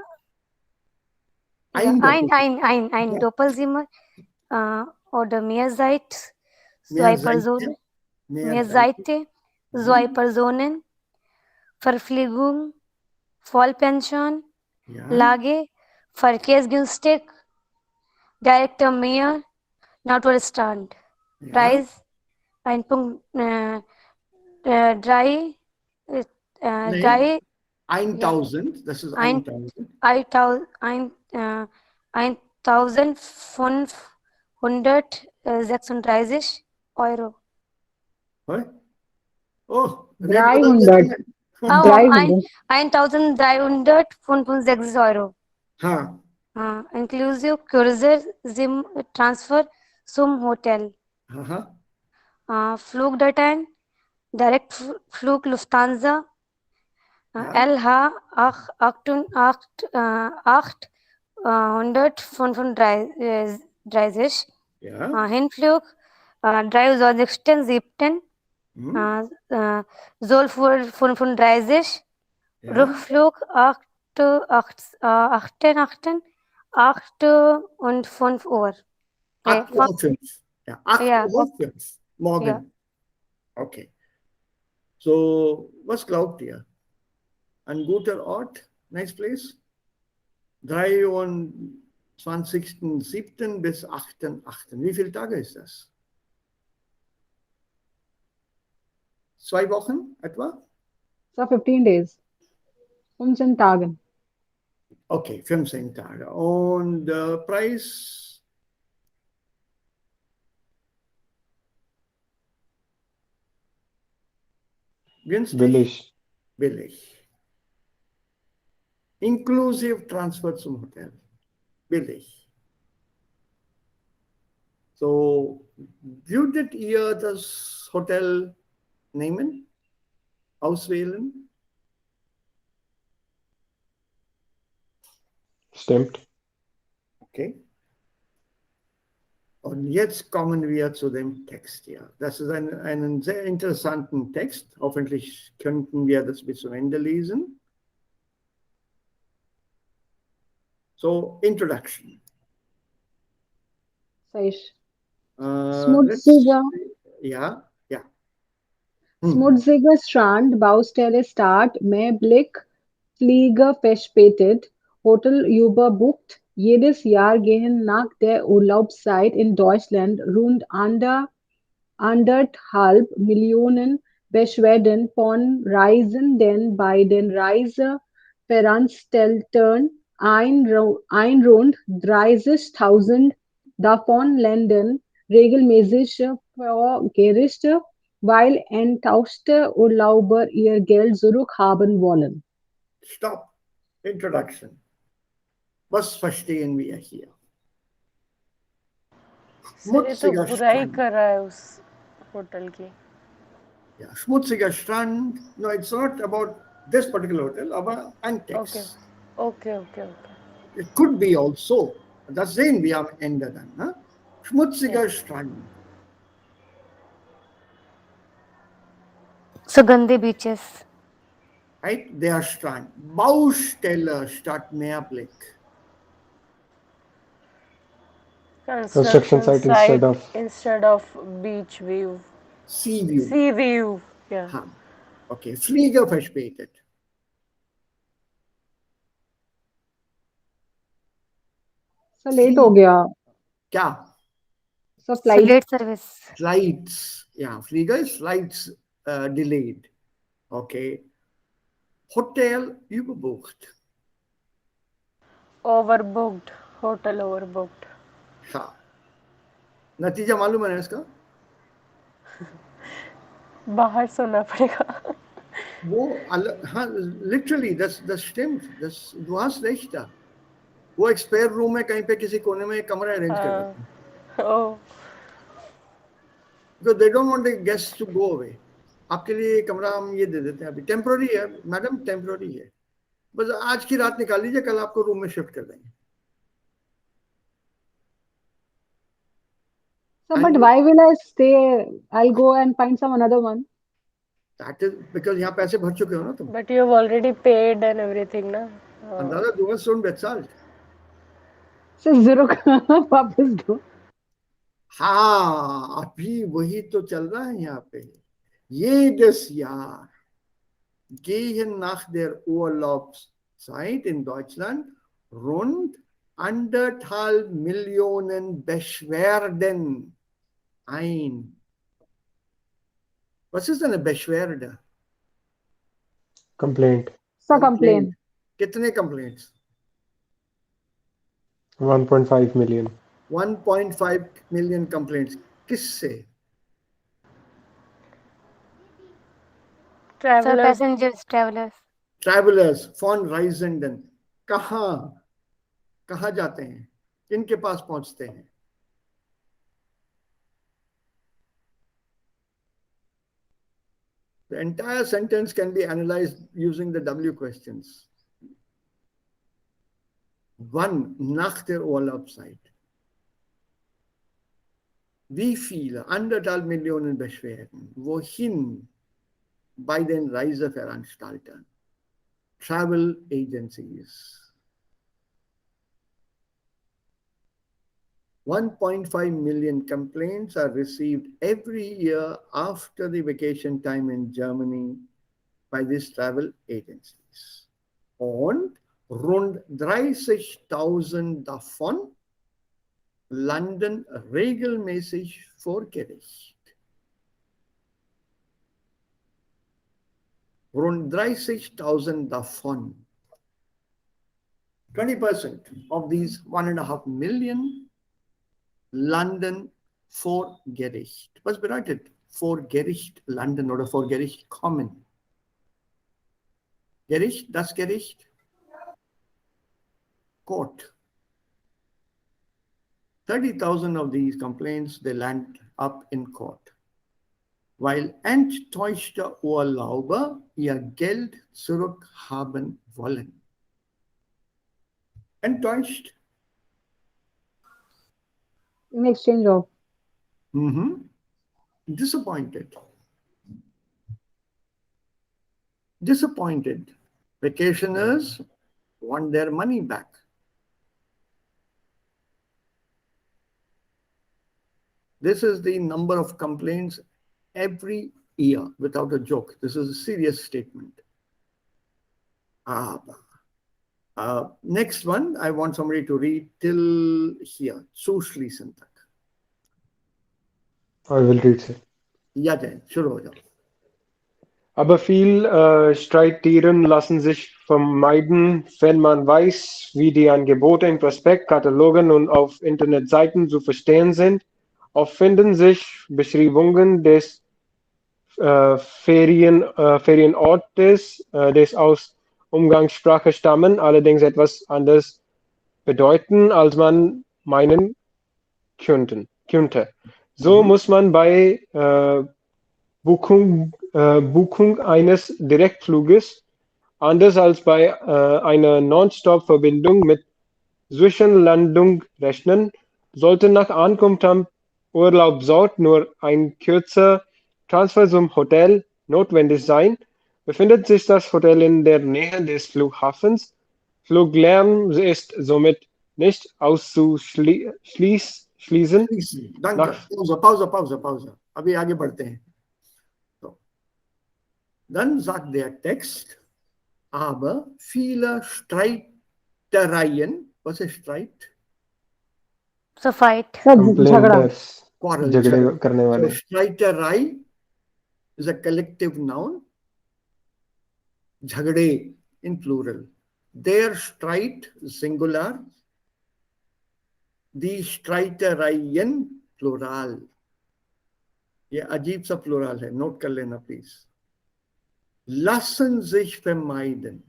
Ein Ja. Doppelzimmer. Oder mehr Seite. Zwei Personen. Mehr Seite. 2 Personen. Verpflegung, Vollpension, Ja, Lage, verkehrsgünstig, direkter mehr, Naturstand. ja. Preis 1,3, Nee, 3, 1000, das ist ein, 1000. 1536 Euro. Hoi? Oh, rate बदल 300. जाते हैं। Oh, 300. 1365 Euro. हाँ, Inclusive Cruiser, Zim Transfer, zum Hotel. हाँ, हाँ, Flugdateien, Direktflug Lufthansa, ja, LH 835, ja. Hinflug 2017, Hm, Solfur 35, ja. Rückflug 8 und 5 Uhr. 8 Fünf, Uhr 5. Ja, 8 ja, Uhr 5 ja. morgen. Okay. So, was glaubt ihr? Ein guter Ort? Nice place? 23.07. bis 8.08. Wie viele Tage ist das? 2 Wochen etwa? So 15 days. 15 Tagen. Okay, 15 Tage. Und Preis? Günstig? Billig. Billig. Inklusive Transfer zum Hotel. Billig. So, würdet ihr das Hotel nehmen? Auswählen? Stimmt. Okay. Und jetzt kommen wir zu dem Text hier. Das ist einen sehr interessanten Text. Hoffentlich könnten wir das bis zum Ende lesen. So, Introduction. Saish. Let's, Smutsiger, ja, ja. Smutsiger Strand, Baustelle Start, Meerblick, Flieger verspätet, Hotel überbucht. Jedes Jahr gehen nach der Urlaubszeit in Deutschland rund 1,5 Millionen Beschwerden von Reisenden bei den Reiseveranstaltern ein. Rund 30.000 davon landen regelmäßig vor Gericht, weil enttäuschte Urlauber ihr Geld zurückhaben wollen. Stop. Introduction. Was verstehen wir hier? Sir ये तो Schmutziger बुराई Strand. कर रहा है उस hotel की. Ja, schmutziger Strand. No, it's not about this particular hotel, aber ein Text. Okay. Okay, okay, okay. It could be also. Das sehen wir am Ende dann. Ne? Schmutziger Ja. Strand. So gande beaches. Right? Der Strand. Baustelle statt Meerblick. Construction site instead of beach view. Sea View. Sea view. Yeah. Ha. Okay, Flieger verspätet. So late हो गया. क्या? So So flight. late service. Flights. Yeah, Flieger is flights delayed. Okay. Hotel überbucht. Overbooked. Hotel overbooked. हाँ. नतीजा मालूम है ना इसका? बाहर सोना पड़ेगा. वो हाँ, literally, das stimmt. Du hast recht da. वो एक स्पेयर रूम में कहीं पे किसी कोने में एक कमरा अरेंज कर देते हैं. Oh. Because they don't want the guests to go away. आपके लिए कमरा हम ये दे देते हैं अभी. टेम्पोररी है मैडम, टेम्पोररी है. बस आज की रात निकाल लीजिए, कल आपको रूम में शिफ्ट कर देंगे. So, but why will I stay? I'll go and find some another one. That is because यहाँ पैसे भर चुके हो ना तुम. But you have already paid and everything, na? अंदाजा du hast schon bezahlt. So zero वापस दो. हाँ, अभी वही तो चल रहा है यहाँ पे. Jedes Jahr. gehen nach der Urlaubszeit in Deutschland rund 1,5 Millionen Beschwerden ein. Was ist eine Beschwerde? Complaint. So complaint. कितने complaints? 1.5 million. 1.5 million complaints. किससे? Sir, Travelers. passengers, travelers. Travelers, von Reisenden. कहाँ जाते हैं? किनके पास पहुंचते हैं? The entire sentence can be analyzed using the W questions. 1. Nach der Urlaubszeit. Wie viele? 1,5 Millionen Beschwerden. Wohin? Bei den Reiseveranstaltern. Travel agencies. 1.5 million complaints are received every year after the vacation time in Germany by these travel agencies. Und rund 30.000 davon landen regelmäßig vor Gericht. Rund 30.000 davon. 20% of these 1.5 million landen vor Gericht. Was bedeutet vor Gericht landen oder vor Gericht kommen? Gericht, das Gericht? Court. 30,000 of these complaints, they land up in court. Weil enttäuschte Urlauber ihr Geld zurückhaben wollen. Enttäuscht? In exchange of. Disappointed. Disappointed. Vacationers want their money back. This is the number of complaints every year, without a joke. This is a serious statement. Next one, I want somebody to read till here. Zuschließen tak. I will read, sir. Ja, Jain, शुरू हो जाओ. Aber viel Streittieren lassen sich vermeiden, wenn man weiß, wie die Angebote in Prospektkatalogen und auf Internetseiten zu verstehen sind. Oft finden sich Beschreibungen des Ferienortes, des aus Umgangssprache stammen, allerdings etwas anders bedeuten, als man meinen könnte. So muss man bei Buchung eines Direktfluges, anders als bei einer Non-Stop-Verbindung mit Zwischenlandung rechnen, sollte nach Ankunft am Urlaubsort nur ein kurzer Transfer zum Hotel notwendig sein. Befindet sich das Hotel in der Nähe des Flughafens, Fluglärm ist somit nicht auszuschließen. Danke. Pause. अभी आगे बढ़ते हैं. So. Dann sagt der Text, aber viele Streitereien, was ist Streit? So fight. Complainers, Quarrel. झगड़े करने वाले. So Streiterei is a collective noun. Jhagde in plural. Their Streit singular. Die Streitereien plural. ये अजीब सा प्लुरल है, note कर लेना please. Lassen sich vermeiden.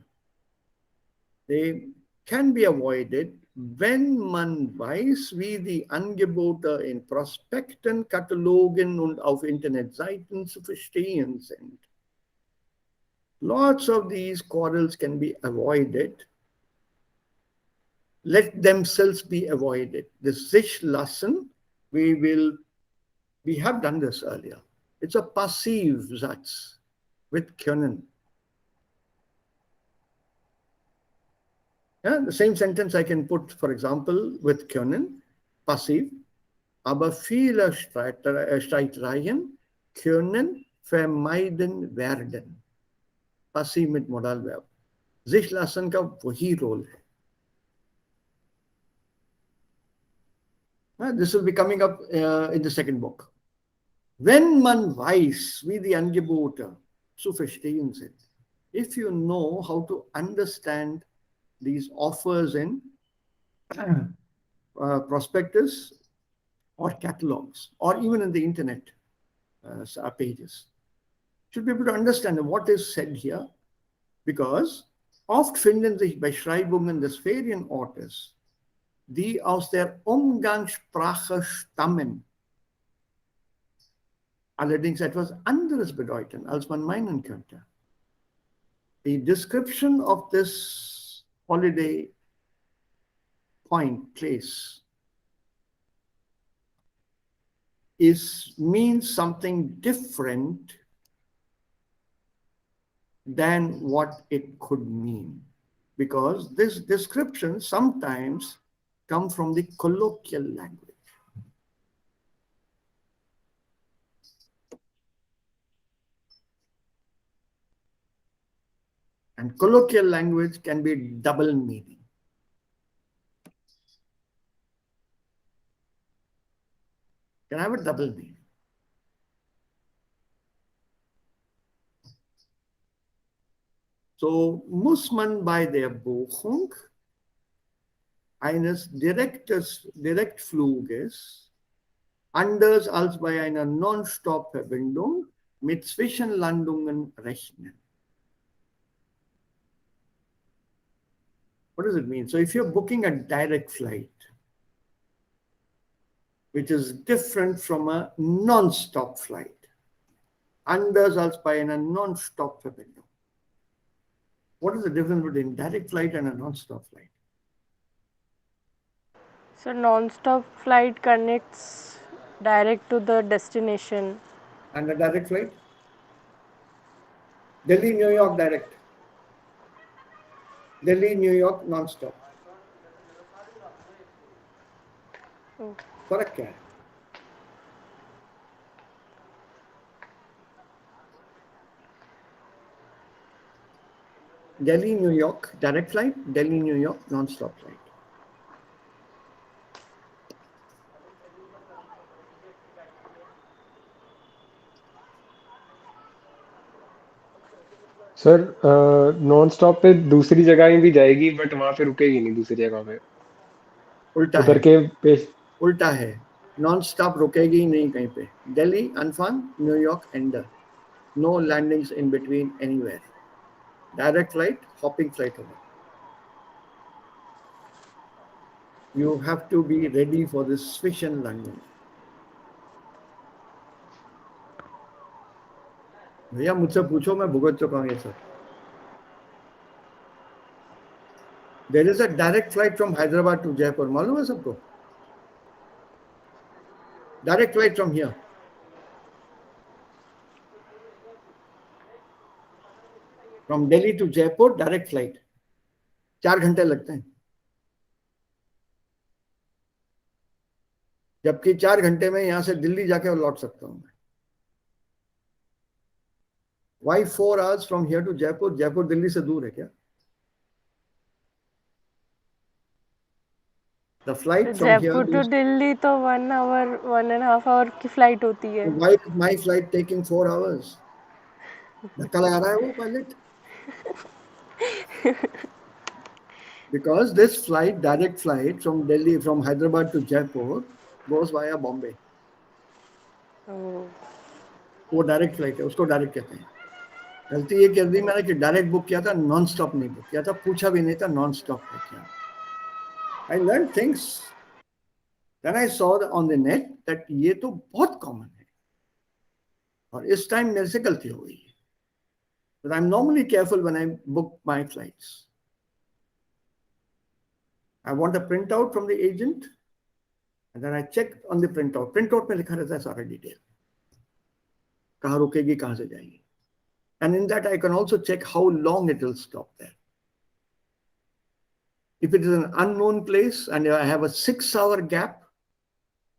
They can be avoided, wenn man weiß, wie die Angebote in Prospekten, Katalogen und auf Internetseiten zu verstehen sind. Lots of these quarrels can be avoided. Let themselves be avoided. This sich lassen, we have done this earlier. It's a passive Satz with können. Yeah, the same sentence I can put, for example, with können, passiv, aber viele Streitereien können vermeiden werden. passiv mit Modalverb. Sich lassen का वही role है. This will be coming up in the second book. Wenn man weiß, wie die Angebote zu verstehen sind, if you know how to understand these offers in prospectus or catalogs, or even in the internet pages, should be able to understand what is said here, because oft finden sich Beschreibungen des Ferienortes, die aus der Umgangssprache stammen, allerdings etwas anderes bedeuten, als man meinen könnte. The description of this holiday place means something different than what it could mean, because this description sometimes come from the colloquial language. And colloquial language can be double meaning. Can have a double meaning. So muss man bei der Buchung eines Direktfluges anders als bei einer Non-Stop-Verbindung mit Zwischenlandungen rechnen. What does it mean? So if you're booking a direct flight, which is different from a non-stop flight, anders als bei einer Non-Stop-Verbindung. What is the difference between direct flight and a non-stop flight? So non-stop flight connects direct to the destination. And a direct flight? Delhi, New York direct. Delhi, New York non-stop. फर्क क्या है? Delhi, New York direct flight, Delhi, New York non-stop flight. Sir non stop पे दूसरी जगह भी जाएगी, but वहां पे रुकेगी नहीं दूसरी जगह पे. उल्टा उधर है. के पे उल्टा है. नॉन स्टॉप रुकेगी ही नहीं कहीं पे. दिल्ली अनफान, न्यूयॉर्क एंडर. No landings in between anywhere. Direct flight, hopping flight over. You have to be ready for this switch and landing. भैया मुझसे पूछो, मैं भुगत चुका हूँ ये सब. There is a direct flight from Hyderabad to Jaipur. मालूम है सबको? Direct flight from here. From Delhi to Jaipur, direct flight. 4 घंटे लगते हैं. जबकि 4 घंटे में यहां से दिल्ली जाके लौट सकता हूं मैं. Why 4 hours from here to Jaipur? Jaipur Delhi से दूर है क्या? The flight from here Jaipur to Delhi तो 1 hour 1.5 hour की फ्लाइट होती है. Why is my flight taking 4 hours? धक्का लगा रहा है वो pilot. Because this flight, direct flight from Delhi, from Hyderabad to Jaipur, goes via Bombay. वो डायरेक्ट फ्लाइट है, उसको डायरेक्ट कहते हैं. गलती ये कर दी मैंने कि डायरेक्ट बुक किया था, नॉन स्टॉप नहीं बुक किया था. पूछा भी नहीं था नॉन स्टॉप है क्या. I learned things. Then I saw on the net that ये तो बहुत कॉमन है, और इस टाइम मेरे से गलती हो गई है. But I'm normally careful when I book my flights. I want a printout from the agent, and then I check on the printout. Printout में लिखा रहता है सारा डिटेल, कहाँ रुकेगी, कहाँ से जाएगी. And in that I can also check how long it will stop there. If it is an unknown place and I have a 6-hour gap,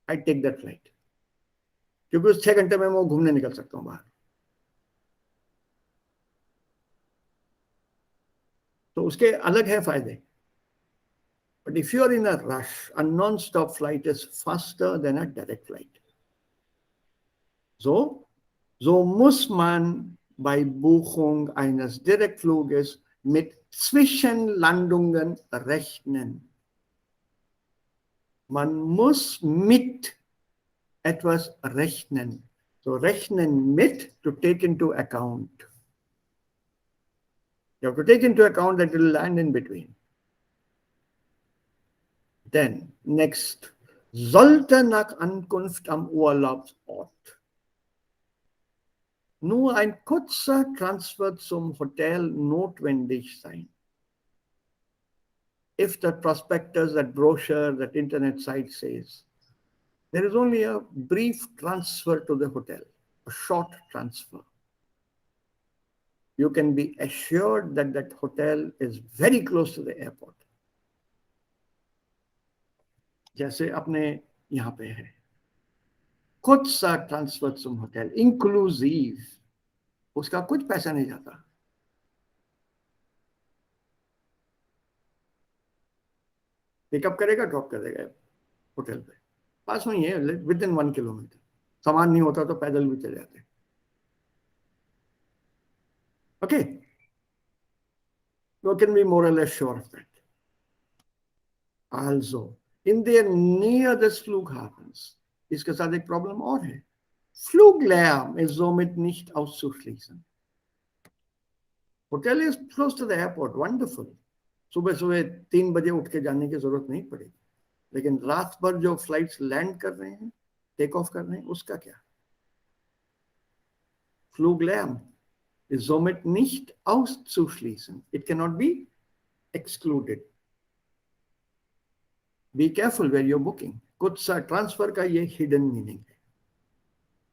I take that flight. क्योंकि उस 6 घंटे में मैं घूमने निकल सकता हूँ बाहर. तो उसके अलग है फायदे. But if you're in a rush, a non-stop flight is faster than a direct flight. So muss man bei Buchung eines Direktfluges mit Zwischenlandungen rechnen. Man muss mit etwas rechnen. So rechnen mit, to take into account. You have to take into account that it will land in between. Then, next, sollte nach Ankunft am Urlaubsort nur ein kurzer Transfer zum Hotel notwendig sein. If that prospectus, that brochure, that internet site says, there is only a brief transfer to the hotel, a short transfer. You can be assured that that hotel is very close to the airport. जैसे अपने यहाँ पे है, कुछ सा transfer zum hotel inclusive, उसका कुछ पैसा नहीं जाता. पिकअप करेगा, ड्रॉप कर देगा होटल पे, पास में ही है, विद इन 1 किलोमीटर. सामान नहीं होता तो पैदल भी चले जाते. Okay, you can be more or less sure of that. Also, in der Nähe des Flughafens, इसके साथ एक प्रॉब्लम और है. Fluglärm ist somit nicht auszuschließen. Hotel is close to the airport, wonderful. सुबह सुबह 3 बजे उठ के जाने की जरूरत नहीं पड़ेगी. लेकिन रात भर जो फ्लाइट्स लैंड कर रहे हैं, टेक ऑफ कर रहे हैं, उसका क्या? Fluglärm ist somit nicht auszuschließen. It cannot be excluded. Be careful where you're booking. कुछ सा ट्रांसफर का ये हिडन मीनिंग है.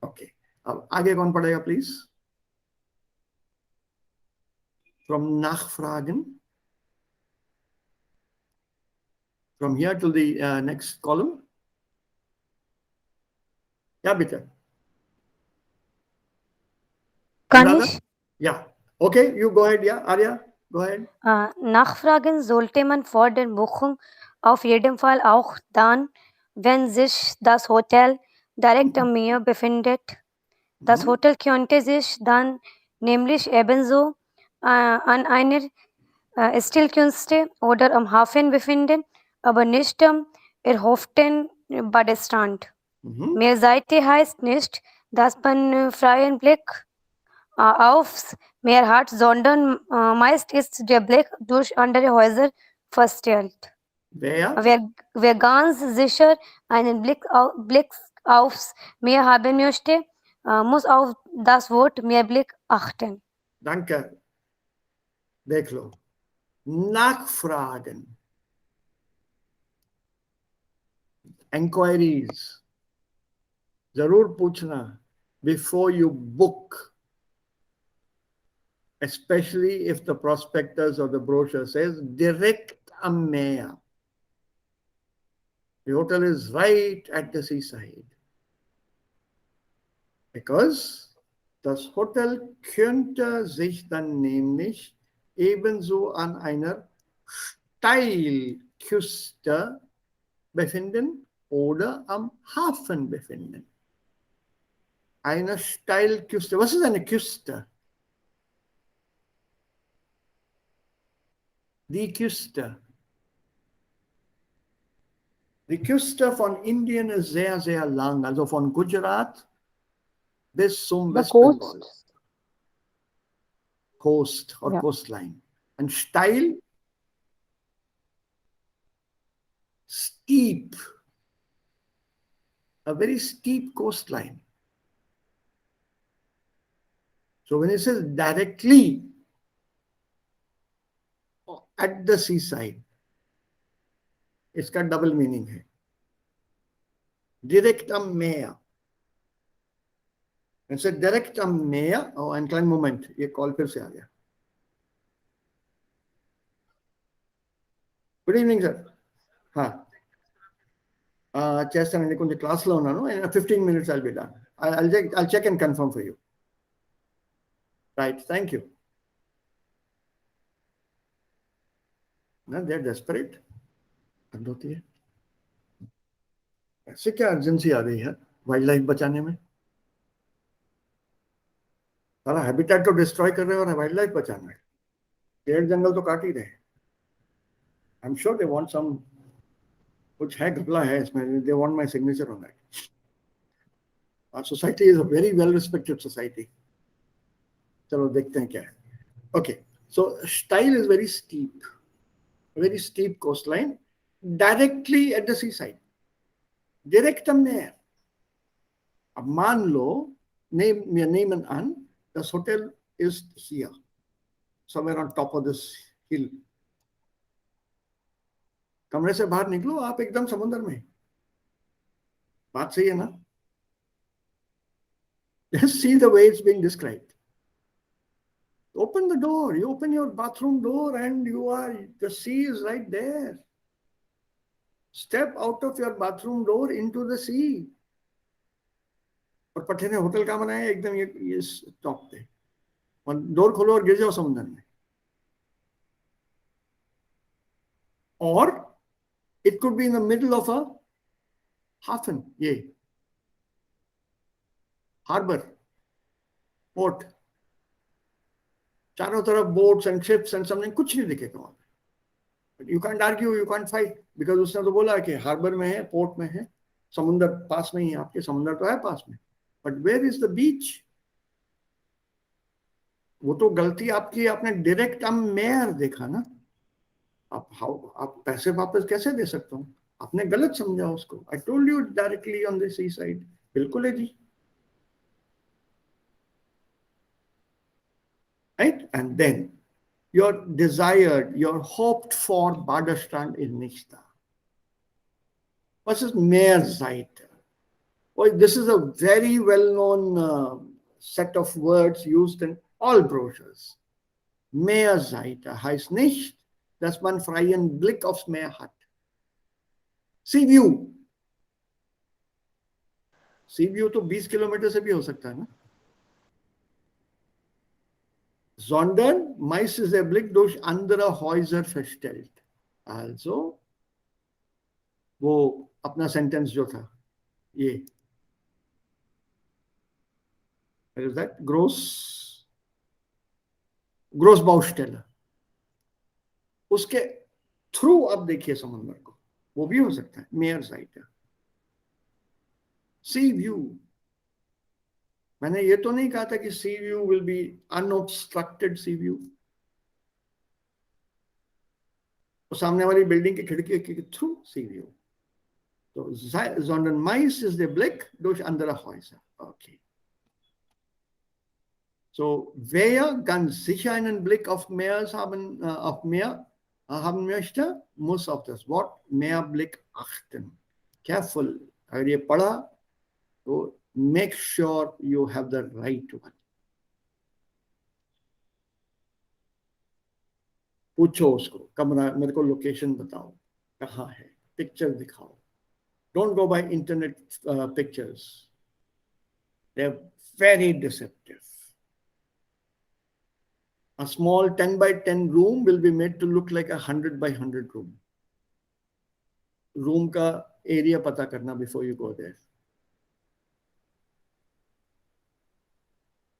ओके, अब आगे कौन पढ़ेगा please? From Nachfragen. From here to the next column. Yeah, bitte. Kann ich? Yeah. Okay, you go ahead. Yeah, Arya, go ahead. Nachfragen sollte man vor der Buchung auf jeden Fall auch dann, wenn sich das Hotel direkt am Meer befindet. Das Hotel könnte sich dann nämlich ebenso an einer Stillküste oder am Hafen befinden, aber nicht am erhofften Badestrand. Meerseite heißt nicht, dass man freien Blick aufs Meer hat, sondern meist ist der Blick durch andere Häuser verstellt. Wer ganz sicher einen Blick aufs Meer haben möchte, muss auf das Wort Meerblick achten. Danke. देख लो, Nachfragen, enquiries, जरूर पूछना before you book, especially if the prospectus or the brochure says direct am Meer. The hotel is right at the seaside. Because das Hotel könnte sich dann nämlich ebenso an einer Steilküste befinden oder am Hafen befinden. Eine Steilküste. Was ist eine Küste? Die Küste. Die Küste von Indien ist sehr, sehr lang, also von Gujarat bis zum Westbengal. Coast or coastline. And steil, steep, a very steep coastline. So when it says directly at the seaside, इसका double meaning है. Direct am Meer. It's a direct am Meer. Oh, ein kleinen Moment, ये call फिर से आ गया. Good evening, sir. हाँ. చేస్తానండి, కొంచెం క్లాస్లో ఉన్నాను. In 15 minutes I'll be done. I'll check and confirm for you. Right, thank you. ना, दे आर डेस्परेट। बंद होती है। ऐसे क्या अर्जेंसी आ गई है वाइल्ड लाइफ बचाने में? सारा हैबिटेट तो डिस्ट्रॉय कर रहे हैं और वाइल्ड लाइफ बचाना है। पेड़ जंगल तो काट ही रहे। I am sure they want some, कुछ है घपला है इसमें, they want my signature on that. Our society is a very well respected society. चलो देखते हैं क्या है। Okay, so style is very steep coastline directly at the seaside, direct हमने। अब मान लो, name and an, this hotel is here, somewhere on top of this hill. कमरे से बाहर निकलो, आप एकदम समुद्र में। बात सही है ना? Just see the way it's being described. Open the door, you open your bathroom door and the sea is right there. Step out of your bathroom door into the sea. और पट्टे ने होटल कहाँ बनाया? एकदम ये top पे, और door खोलो और गिर जाओ समुद्र में। और it could be in the middle of a hafen, ये harbor, port, चारों तरफ boats and ships and something, कुछ नहीं दिखेगा वहां पे। You can't argue, you can't fight, because उसने तो बोला कि हार्बर में है, पोर्ट में है, समुद्र पास में ही है आपके, समुद्र तो है पास में, but where is the beach? वो तो गलती आपकी, आपने डायरेक्ट मेयर देखा ना। आप पैसे वापस कैसे दे सकते हो? आपने गलत समझा उसको। I told you directly on the seaside. बिल्कुल है जी। Right? And then your desired, your hoped for Badestrand is nicht da. Was ist Meerseite? Well, this is a very well-known set of words used in all brochures. Meerseite heißt nicht, dass man freien Blick aufs Meer hat. Sea view. Sea view तो 20 kilometre से भी हो सकता है ना? Sondern meist ist der Blick durch andere Häuser verstellt. Also, वो अपना sentence जो था ये, what is that? ग्रोस बाउस्टेलर, उसके थ्रू आप देखिए समुद्र को, वो भी हो सकता है मेयर साइड। सी व्यू, मैंने ये तो नहीं कहा था कि सी view will be unobstructed C view. तो सामने वाली बिल्डिंग की खिड़की के थ्रू सी व्यू। तो sondern meist ist der Blick durch andere Häuser. Okay. So, wer ganz sicher einen Blick auf Meer haben möchte, muss auf das Wort Meerblick achten. Careful. अगर ये पढ़ा तो make sure you have the right one. पूछो उसको, कमरा मेरे को location बताओ, कहाँ है, पिक्चर दिखाओ। Don't go by internet pictures. They're very deceptive. A small 10 by 10 room will be made to look like a 100 by 100 room. Room का area पता करना before you go there.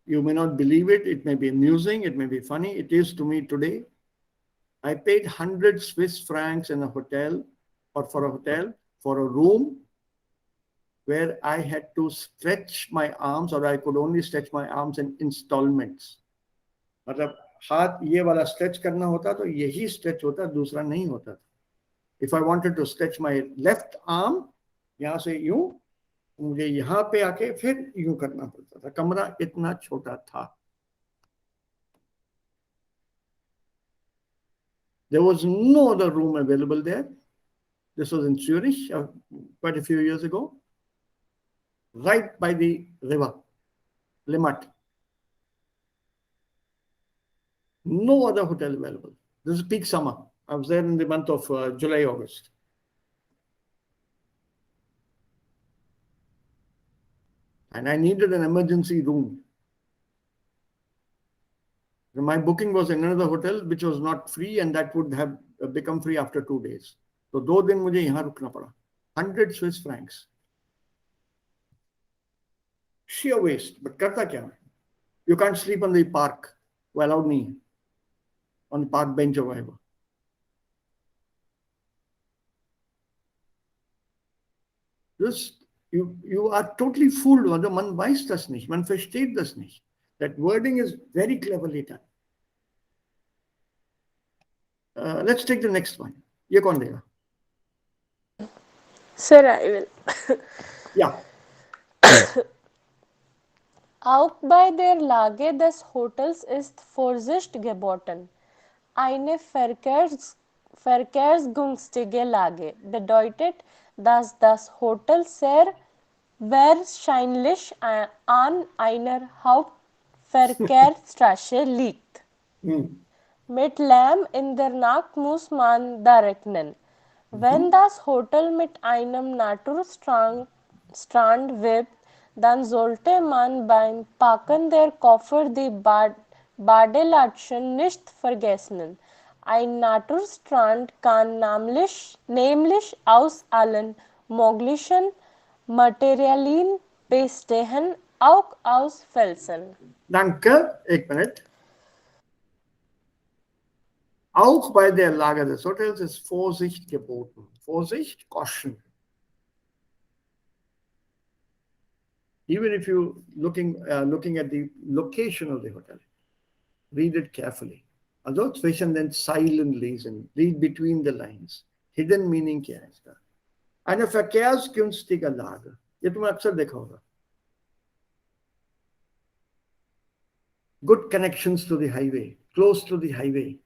You may not believe it. It may be amusing. It may be funny. It is to me today. I paid 100 Swiss francs in a hotel, or for a hotel, for a room where I had to stretch my arms, or I could only stretch my arms in installments. मतलब हाथ ये वाला stretch करना होता तो यही stretch होता, दूसरा नहीं होता। If I wanted to stretch my left arm, यहाँ से यूं, मुझे यहाँ पे आके फिर यूं करना पड़ता था। कमरा इतना छोटा था। There was no other room available there. This was in Zurich quite a few years ago, right by the river, Limmat. No other hotel available. This is peak summer. I was there in the month of July, August. And I needed an emergency room. My booking was in another hotel, which was not free, and that would have become free after 2 days. तो 2 दिन मुझे यहाँ रुकना पड़ा. 100 Swiss francs. Sheer waste. But करता क्या मैं? You can't sleep on the park. वो allowed नहीं है. On the park bench or whatever. You are totally fooled. Also, man weiß das nicht. Man versteht das nicht. That wording is very cleverly done. Let's take the next one. ये कौन देगा? Sir, I will. Yeah. Auch bei der Lage des Hotels ist Vorsicht geboten. Eine verkehrsgünstige Lage bedeutet, dass das Hotel sehr wahrscheinlich an einer Hauptverkehrsstraße liegt. Mit Lärm in der Nacht muss man da rechnen. Wenn das Hotel mit einem Naturstrand wirbt, dann sollte man beim Packen der Koffer die Badelatschen nicht vergessen. Ein Naturstrand kann nämlich aus allen möglichen Materialien bestehen, auch aus Felsen. Danke. एक minute. Auch bei der Lage des Hotels ist Vorsicht geboten. Vorsicht, caution. Even if you looking at the location of the hotel, read it carefully. Also zwischen den Zeilen lesen, read between the lines. Hidden meaning क्या है इसका? Eine verkehrsgünstige Lage. ये तुमने अक्सर देखा होगा. Good connections to the highway, close to the highway.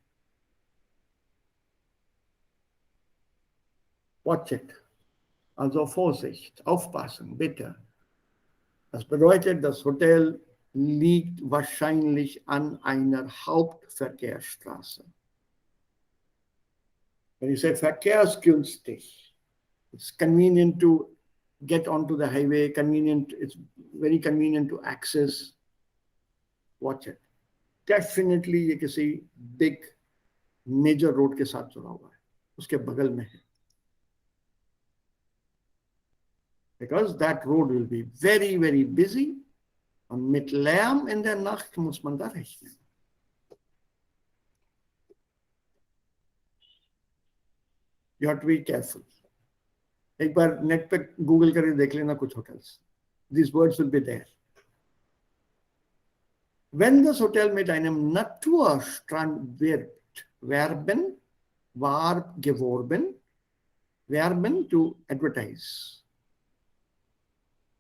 Watch it. Also Vorsicht, aufpassen, bitte. Das bedeutet, das Hotel liegt wahrscheinlich an einer Hauptverkehrsstraße. When you say verkehrsgünstig, it's convenient to get onto the highway, it's very convenient to access. Watch it. Definitely ये किसी big major road के साथ जुड़ा हुआ है, उसके बगल में है. Because that road will be very, very busy. Und mit Lärm in der Nacht muss man da rechnen. You have to be careful. एक बार नेट पे गूगल करके देख लेना कुछ hotels. These words will be there. Wenn das Hotel mit einem Naturstrand wirbt, werben to advertise.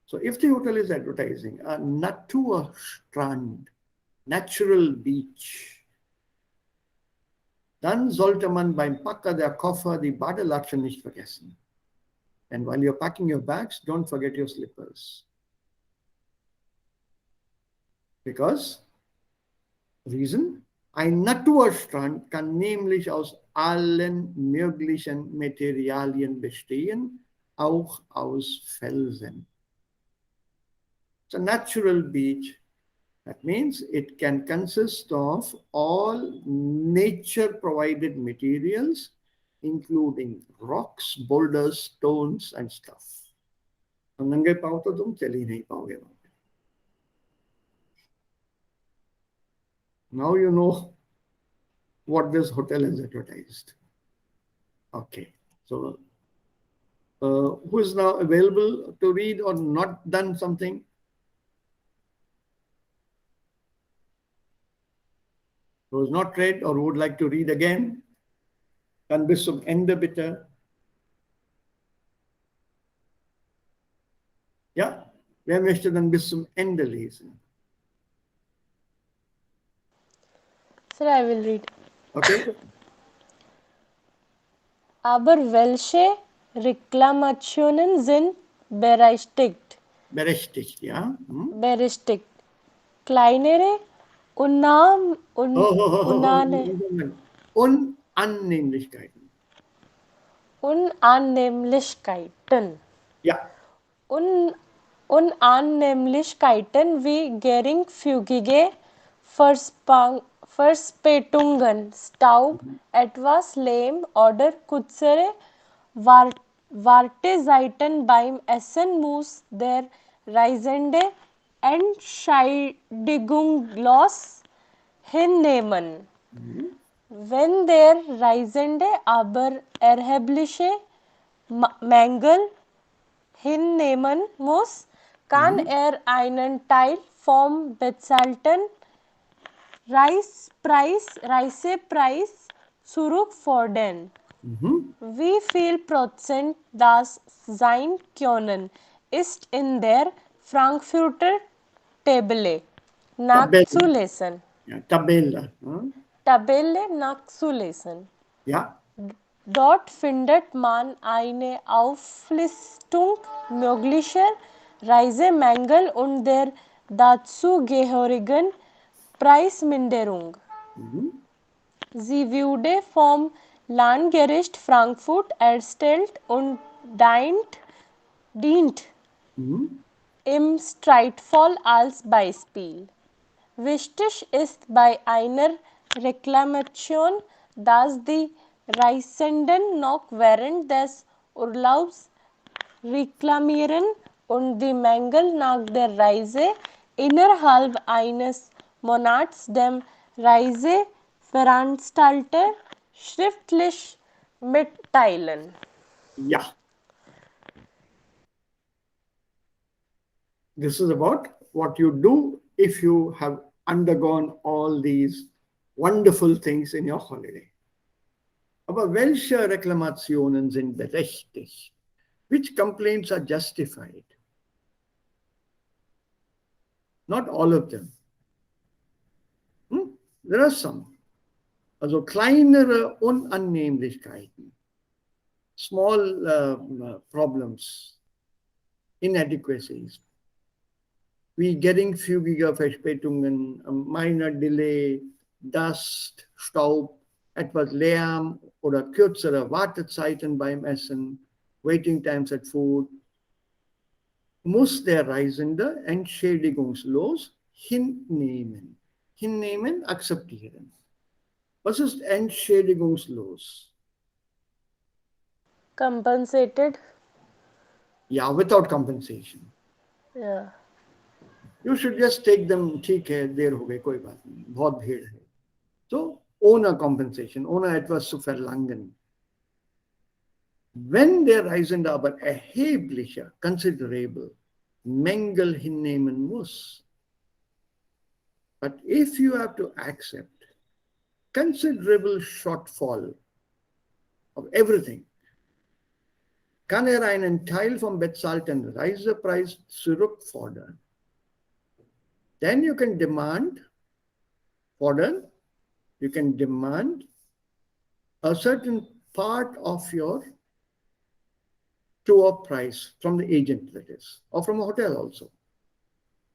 So if the hotel is advertising a Naturstrand, natural beach, dann sollte man beim Packen der Koffer die Badelatschen nicht vergessen. And while you're packing your bags, don't forget your slippers. Because, reason, ein Naturstrand kann nämlich aus allen möglichen Materialien bestehen, auch aus Felsen. It's a natural beach. That means it can consist of all nature-provided materials, including rocks, boulders, stones, and stuff. तो नंगे पाँव तो तुम चल ही नहीं पाओगे वहाँ पे. Now you know what this hotel is advertised. Okay, so who is now available to read or not done something? Who has not read or would like to read again? Dann bis zum Ende bitte. Ja, wer möchte dann bis zum Ende lesen? Sir, I will read. Okay. Aber welche Reklamationen sind berechtigt? Berechtigt, ja. Berechtigt. Kleinere Unannehmlichkeiten. Unannehmlichkeiten. Ja. Unannehmlichkeiten wie geringfügige Verspätungen, Staub, etwas Lehm oder kürzere Wartezeiten beim Essen muss der Reisende entscheidungslos hinnehmen. Wenn der Reisende aber erhebliche Mängel hinnehmen muss, kann er einen Teil vom bezahlten Reisepreis zurückfordern. Wie viel Prozent das sein können, ist in der Frankfurter Tabelle nachzulesen. Ja, Tabelle. Tabelle nachzulesen. Ja. Dort findet man eine Auflistung möglicher Reisemängel und der dazugehörigen Preisminderung. Sie wurde vom Landgericht Frankfurt erstellt und dient im Streitfall als Beispiel. Wichtig ist bei einer Reklamation, dass die Reisenden noch während des Urlaubs reklamieren und die Mängel nach der Reise innerhalb eines Monats dem Reiseveranstalter schriftlich mitteilen. Ja. This is about what you do if you have undergone all these wonderful things in your holiday. Aber welche Reklamationen sind berechtigt? Which complaints are justified? Not all of them. There are some. Also kleinere Unannehmlichkeiten, small problems, inadequacies, wie geringfügige Verspätungen, minor delay, Dust, Staub, etwas Lärm oder kürzere Wartezeiten beim Essen, waiting times at food, muss der Reisende entschädigungslos hinnehmen. Hinnehmen, akzeptieren. Was ist entschädigungslos? Compensated? Yeah, without compensation. Yeah. You should just take them, ठीक है, देर हो गई, कोई बात नहीं, बहुत भीड़ है. So, ohne compensation, ohne etwas zu verlangen. Wenn der Reisende aber erhebliche, considerable Mängel hinnehmen muss, but if you have to accept considerable shortfall of everything, kann er einen Teil vom bezahlten Reisepreis zurückfordern. Then you can demand a certain part of your tour price from the agent, that is, or from a hotel also.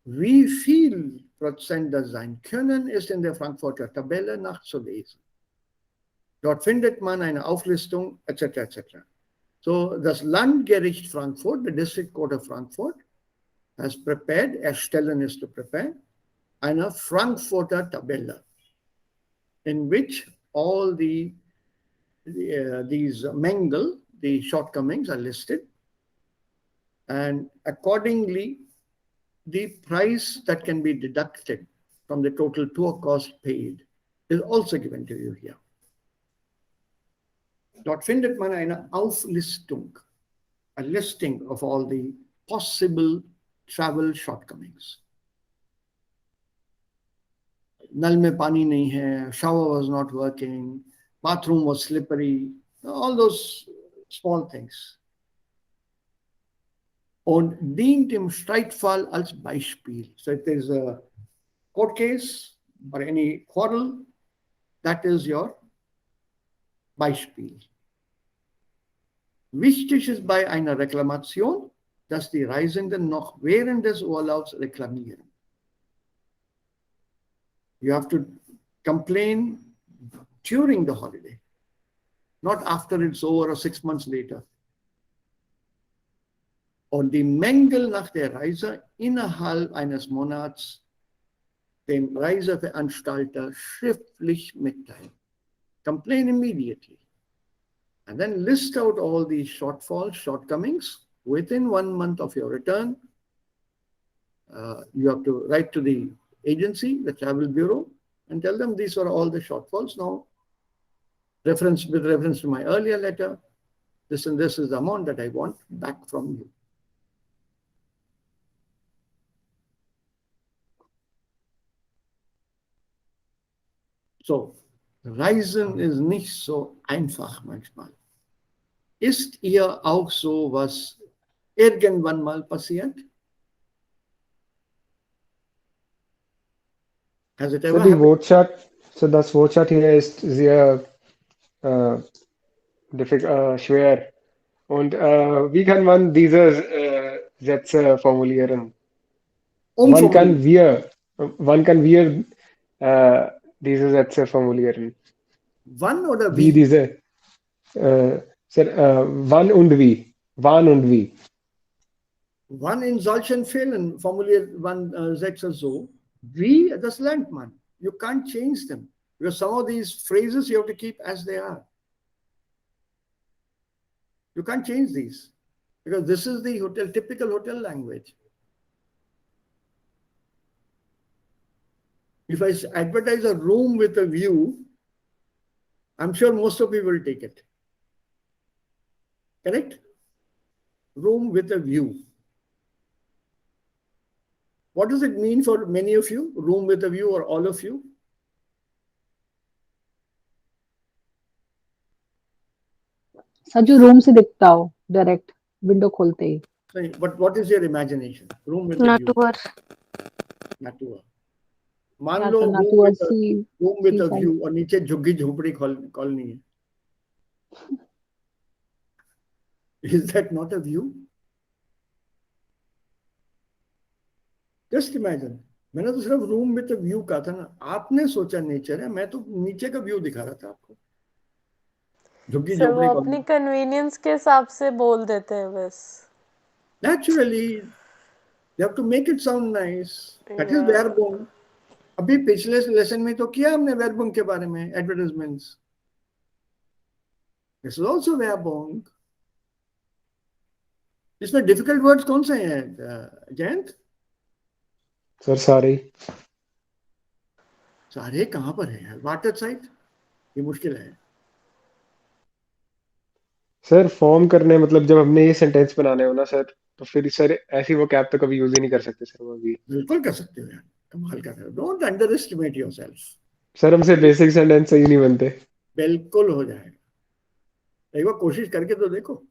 Wie viel Prozent das sein können, ist in der Frankfurter Tabelle nachzulesen. Dort findet man eine Auflistung, etc., etc. So, das Landgericht Frankfurt, the District Court of Frankfurt, has prepared, erstellen is to prepare, eine Frankfurter Tabelle, in which all these Mängel, the shortcomings are listed, and accordingly, the price that can be deducted from the total tour cost paid is also given to you here. Dort findet man eine Auflistung, a listing of all the possible travel shortcomings. Nal mein pani nahi hai, shower was not working, bathroom was slippery, all those small things. Und dient im Streitfall als Beispiel. So if there is a court case or any quarrel, that is your Beispiel. Wichtig ist bei einer Reklamation, dass die Reisenden noch während des Urlaubs reklamieren. You have to complain during the holiday, not after it's over or 6 months later. Und die Mängel nach der Reise innerhalb eines Monats dem Reiseveranstalter schriftlich mitteilen. Complain immediately. And then list out all these shortfalls, shortcomings within 1 month of your return. You have to write to the agency, the travel bureau, and tell them these are all the shortfalls. Now, with reference to my earlier letter, this and this is the amount that I want back from you. So, Reisen ist nicht so einfach manchmal. Ist ihr auch so was irgendwann mal passiert? Has it So ever the happened? das Wortschatz hier ist sehr schwer. Und wie kann man diese Sätze formulieren? Umformulieren. Wann kann wir diese Sätze formulieren? Wann oder Wie wie? diese, sir, wann und wie? Wann und wie? Wann in solchen Fällen formuliert man Sätze so? Wie, das lernt man. You can't change them. Because some of these phrases you have to keep as they are. You can't change these. Because this is the typical hotel language. If I advertise a room with a view, I'm sure most of you will take it. Correct? Room with a view. What does it mean for many of you? Room with a view or all of you? Sir जो room से दिखता हो direct window खोलते ही. But what is your imagination? Room with a view. Natur. Natur. मान या लो तो room toward with sea a side. View और नीचे झुग्गी झोपड़ी कॉलोनी है. Is that not a view? Just imagine. मैंने तो सिर्फ रूम विद अ व्यू कहा था ना. आपने सोचा नेचर है, मैं तो नीचे का व्यू दिखा रहा था आपको. झुग्गी सर वो झोपड़ी अपनी कॉलोनी. कन्वीनियंस के हिसाब से बोल देते हैं बस. Naturally, you have to make it sound nice. That is Yeah. verbum. अभी पिछले लेसन में तो किया हमने verbum के बारे में, advertisements. This is also verbum. इसमें डिफिकल्ट वर्ड्स कौन से हैं जयंत? सर सारे कहाँ पर है? वाटर साइट ये मुश्किल है. सर फॉर्म करने मतलब जब हमने ये सेंटेंस बनाने हो ना सर, तो फिर सर ऐसी वो कैप तो कभी यूज ही नहीं कर सकते सर वो अभी. बिल्कुल कर सकते हो यार, कमाल कर रहे हो. Don't under estimate yourself. Sir हमसे बेसिक सेंटेंस सही नहीं बनते. बिल्कुल हो जाएगा. एक बार कोशिश करके तो देखो.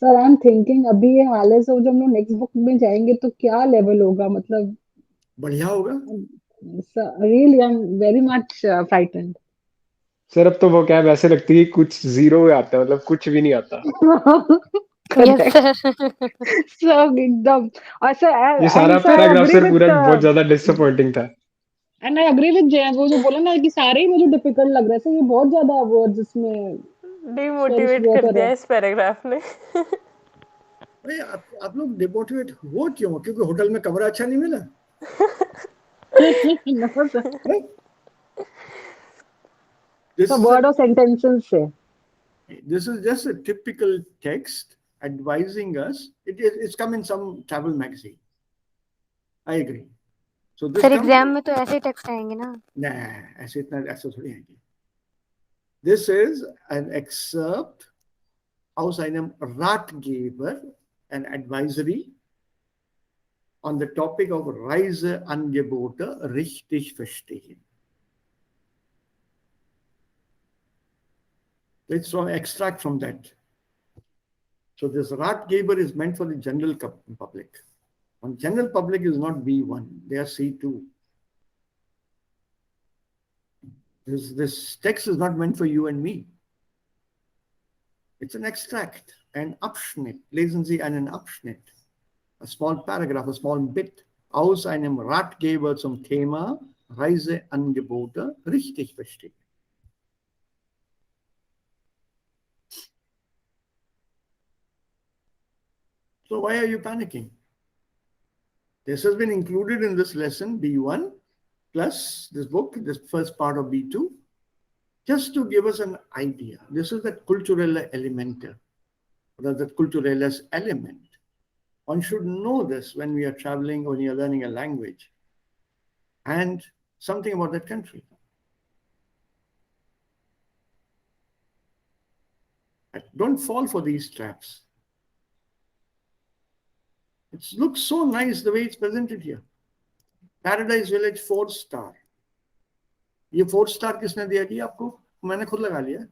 सर आई एम थिंकिंग अभी ये हाले से जब हम लोग नेक्स्ट बुक में जाएंगे तो क्या लेवल होगा, मतलब बढ़िया होगा. Really I am very much frightened. Sir अब तो वो कैब ऐसे लगती है कुछ जीरो में आता है, मतलब कुछ भी नहीं आता. Yes, sir. सब एकदम. और सर ये सारा and sir I paragraph agree sir पूरा बहुत विद ज्यादा डिसअपॉइंटिंग था. एंड आई एग्री विद जय, वो जो बोला ना कि सारे ही मुझे डिफिकल्ट लग रहे हैं. ये बहुत ज्यादा वर्ड्स इसमें स्पेलिश डिमोटिवेट बहुत कर हो रहा दिया है. इस पैराग्राफ ने. अरे आप लोग डिमोटिवेट हो क्यों? क्योंकि होटल में कमरा अच्छा नहीं मिला? No, sir. This So is word or sentences से. just a typical text advising us. It's come in some travel magazine. I agree. So this sir comes. Exam में तो ऐसे टेक्स्ट आएंगे ना. Nah, ऐसे थोड़ी आएंगे. This is an excerpt aus einem Ratgeber, an advisory on the topic of Reiseangebote richtig verstehen. Let's extract from that. So this Ratgeber is meant for the general public. And general public is not B1, they are C2. This text is not meant for you and me. It's an extract, an Abschnitt. Lesen Sie einen Abschnitt. A small paragraph, a small bit aus einem Ratgeber zum Thema Reiseangebote richtig verstehen. So why are you panicking? This has been included in this lesson, B1, plus this book, this first part of B2, just to give us an idea. This is the culturelle element, or the culturelles element. One should know this when we are traveling, when you're learning a language, and something about that country. Don't fall for these traps. It looks so nice the way it's presented here. Paradise Village 4-star. ये 4-star किसने दिया जी आपको? मैंने खुद लगा लिया.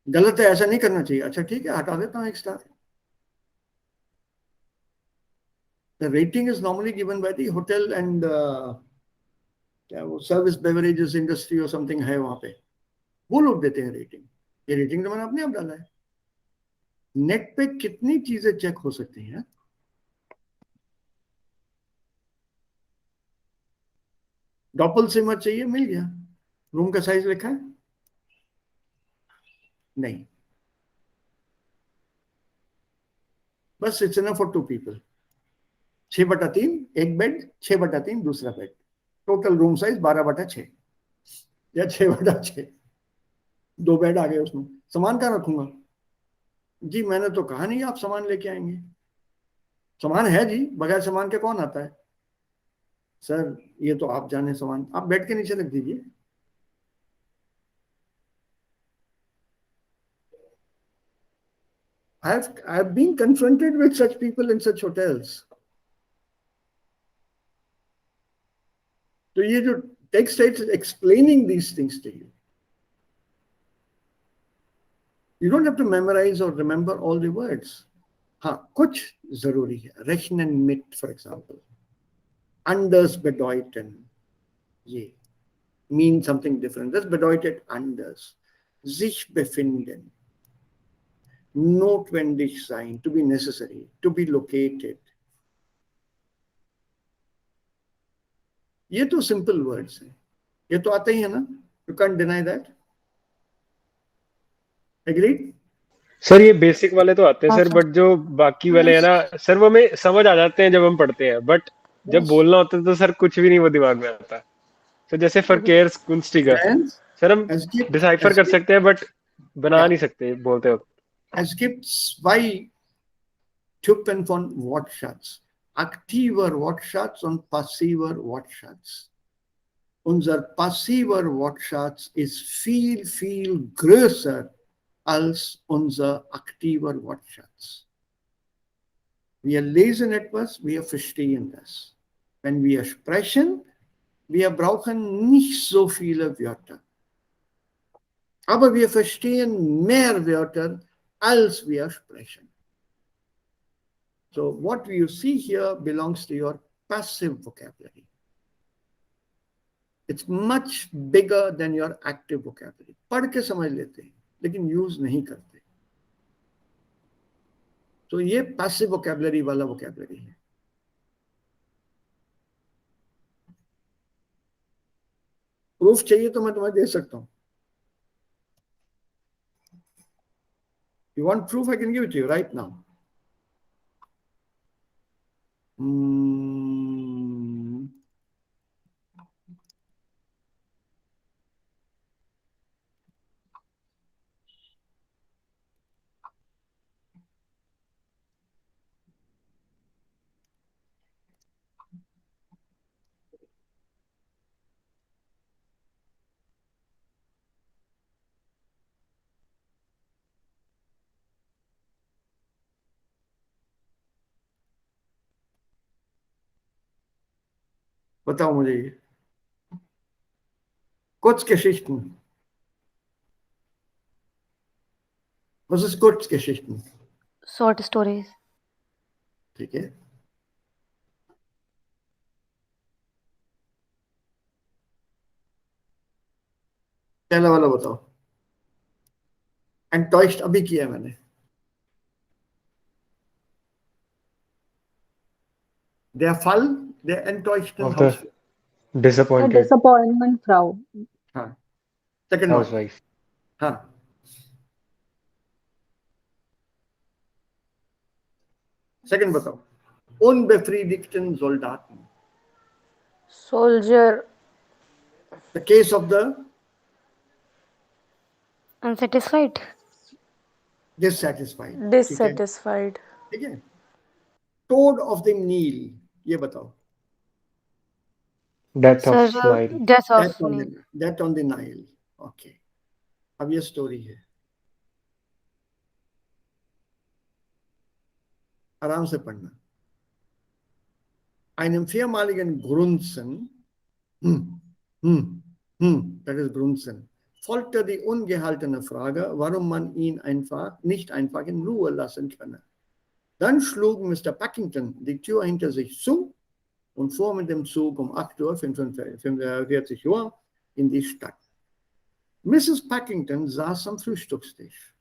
गलत है, ऐसा नहीं करना चाहिए. अच्छा ठीक है, हटा देता हूँ 1 star. The rating is normally given by the hotel and क्या वो service beverages industry or something है वहाँ पे. वो लोग देते हैं रेटिंग. ये रेटिंग तो मैंने अपने आप डाला है. नेट पे कितनी चीजें चेक हो सकती हैं. डॉपल सिमर चाहिए, मिल गया. रूम का साइज लिखा है? नहीं. बस इट्स इनफ फॉर 2 पीपल. 6/3 एक बेड, 6/3 दूसरा बेड. टोटल रूम साइज 12/6 या 6/6. 2 बेड आ गए उसमें. सामान कहाँ रखूंगा जी? मैंने तो कहा नहीं आप सामान लेके आएंगे. सामान है जी, बगैर सामान के कौन आता है? सर ये तो आप जाने सामान, आप बेड के नीचे रख दीजिए. I've been confronted with such people in such hotels. तो ये जो text is explaining these things to you. You don't have to memorize or remember all the words. हाँ, कुछ जरूरी है. Rechnen mit, for example. Anders bedeuten. ये means something different. Das bedeutet anders. Sich befinden. Notwendig sein, to be necessary, to be located. ये तो simple words हैं. ये तो आते ही है ना. You can't deny that. Agreed? Sir ये बेसिक वाले तो आते हैं सर, बट जो बाकी वाले हैं ना सर, वो हमें समझ आ जाते हैं जब हम पढ़ते हैं, बट जब बोलना होता है तो सर कुछ भी नहीं वो दिमाग में आता. तो जैसे फरकेर्स कुंस्टिगर सर हम डिसाइफर कर सकते हैं, बट बना नहीं सकते बोलते वक्त. Es gibt 2 Typen von Wortschatz. Aktiver Wortschatz und passiver Wortschatz. Unser passiver Wortschatz ist viel, viel größer als unser aktiver Wortschatz. Wir lesen etwas, wir verstehen das. Wenn wir sprechen, wir brauchen nicht so viele Wörter. Aber wir verstehen mehr Wörter, als wir sprechen. So what you see here belongs to your passive vocabulary. It's much bigger than your active vocabulary. पढ़ के समझ लेते हैं, लेकिन use नहीं करते. तो ये passive vocabulary वाला vocabulary है. प्रूफ चाहिए तो मैं तुम्हें दे सकता हूँ. You want proof? I can give it to you right now. बताओ मुझे ये. Kurzgeschichten. Was ist Kurzgeschichten? Short stories. ठीक है. पहला वाला बताओ. Enttäuscht अभी किया मैंने. Der Fall der enttäuschten Of the Hausfrau. disappointed disappointment Frau. हाँ. Second one. housewife. हाँ. Second बताओ. unbefriedigten Soldaten. Soldier. The case of the Unsatisfied. dissatisfied. ठीक है, Dissatisfied. ठीक है. Toad of the Nile, ये बताओ. Death of Sir, Nile. death of Death on Nile. the, death on the Nile. Okay. अब ये स्टोरी है, आराम से पढ़ना. Einem ehemaligen Grunzen, that is Grunzen, folgte die ungehaltene Frage, warum man ihn nicht einfach in Ruhe lassen könne. Dann schlug Mr. Packington die Tür hinter sich zu und fuhr mit dem Zug um 8:45 Uhr in die Stadt. Mrs. Packington saß am Frühstückstisch.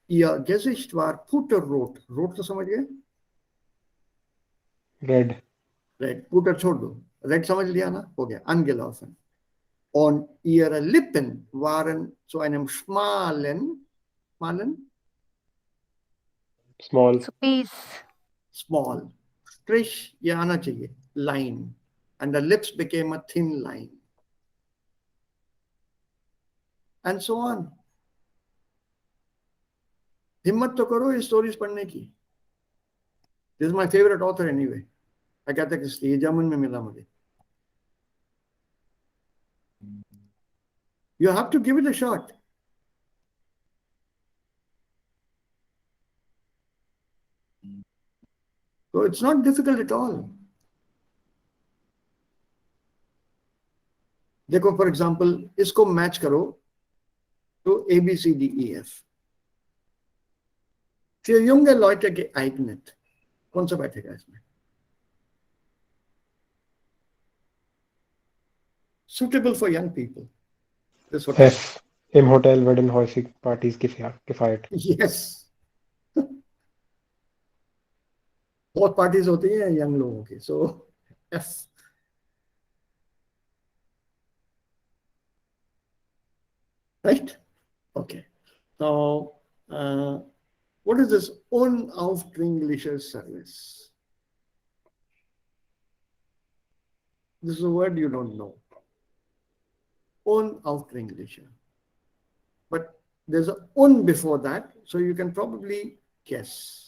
Ihr Gesicht war puterrot. Rot तो समझ गए? Red. Red. Puter छोड़ दो. Red समझ लिया ना? हो गया. Angelaufen. Und ihre Lippen waren zu einem schmalen, Small. So peace. small strich, ये आना चाहिए, line, and the lips became a thin line, and so on. हिम्मत तो करो ये स्टोरीज पढ़ने की. This is my favorite author anyway. Agatha Christie, ये जर्मन में मिला मुझे. You have to give it a shot. So it's not difficult at all. देखो फॉर एग्जाम्पल इसको मैच करो तो ABCDEF. Für junge Leute geeignet. कौन सा बैठेगा इसमें? Suitable for young people. This hotel. F. Im Hotel werden häufig Partys gefeiert. Yes. बहुत parties होती हैं यंग लोगों की. So F. Right? Okay. Now, what is this unaufdringliche service? This is a word you don't know. Unaufdringliche. But there's a un before that, so you can probably guess.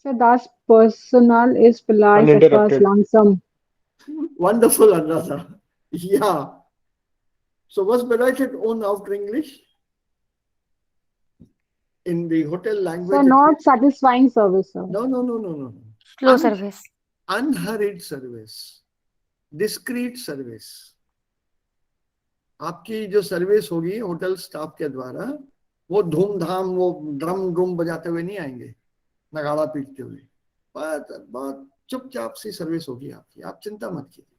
So das Personal ist vielleicht etwas Uninterrupted. langsam. Wonderful, Anratha. Yeah. So was bedeutet unaufdringlich? In the hotel language. So not satisfying service, sir. No. Slow service. Unhurried service. Discreet service. आपकी जो service होगी hotel staff के द्वारा, वो धूमधाम वो drum Droom बजाते हुए नहीं आएंगे, नगाड़ा पीटते हुए. बहुत चुपचाप सी सर्विस होगी आपकी. आप चिंता मत कीजिए.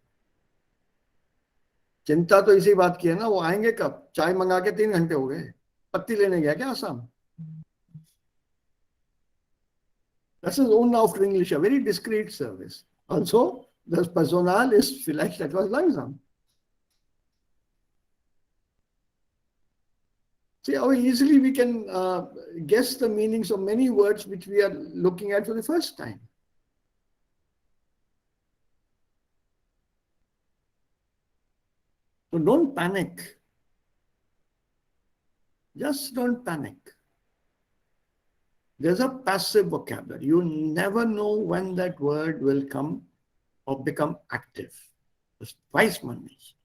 चिंता तो इसी बात की है ना, वो आएंगे कब? चाय मंगा के 3 घंटे हो गए. पत्ती लेने गया क्या Assam? This is unaufdringlich, a very discreet service. Also, das Personal ist vielleicht etwas langsam. See how easily we can guess the meanings of many words which we are looking at for the first time. So don't panic. Just don't panic. There's a passive vocabulary. You never know when that word will come or become active. Das weiß man nicht.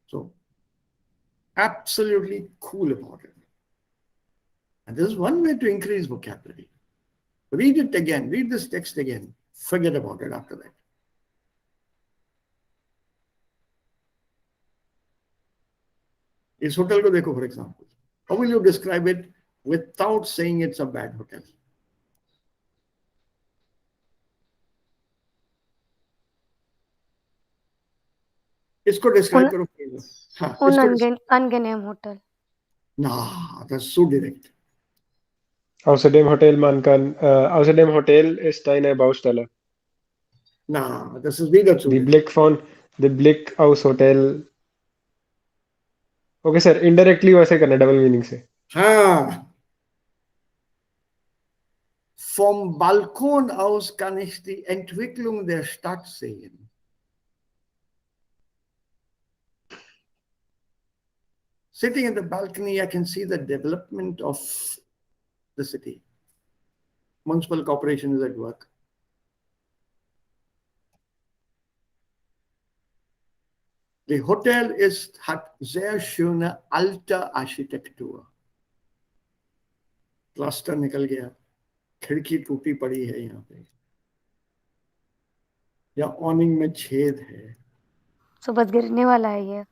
So, absolutely cool about it. And this is one way to increase vocabulary. Read it again, read this text again. Forget about it after that. इस hotel को देखो for example. How will you describe it without saying it's a bad hotel? इसको describe करो. हाँ, Unangenehm hotel. Nah, that's so direct. Außerdem Hotel ist eine Baustelle. Nah, das ist wieder zu The Blick aus Hotel. Okay, sir. Indirectly वैसे करना double meaning से. हाँ. Vom Balkon aus kann ich die Entwicklung der Stadt sehen. Sitting in the balcony, I can see the development of the city. Municipal corporation is at work. The Hotel hat sehr schöne alte Architektur. Cluster निकल गया, खिड़की टूटी पड़ी है यहाँ पे, या awning में छेद है. So बस गिरने वाला है ये.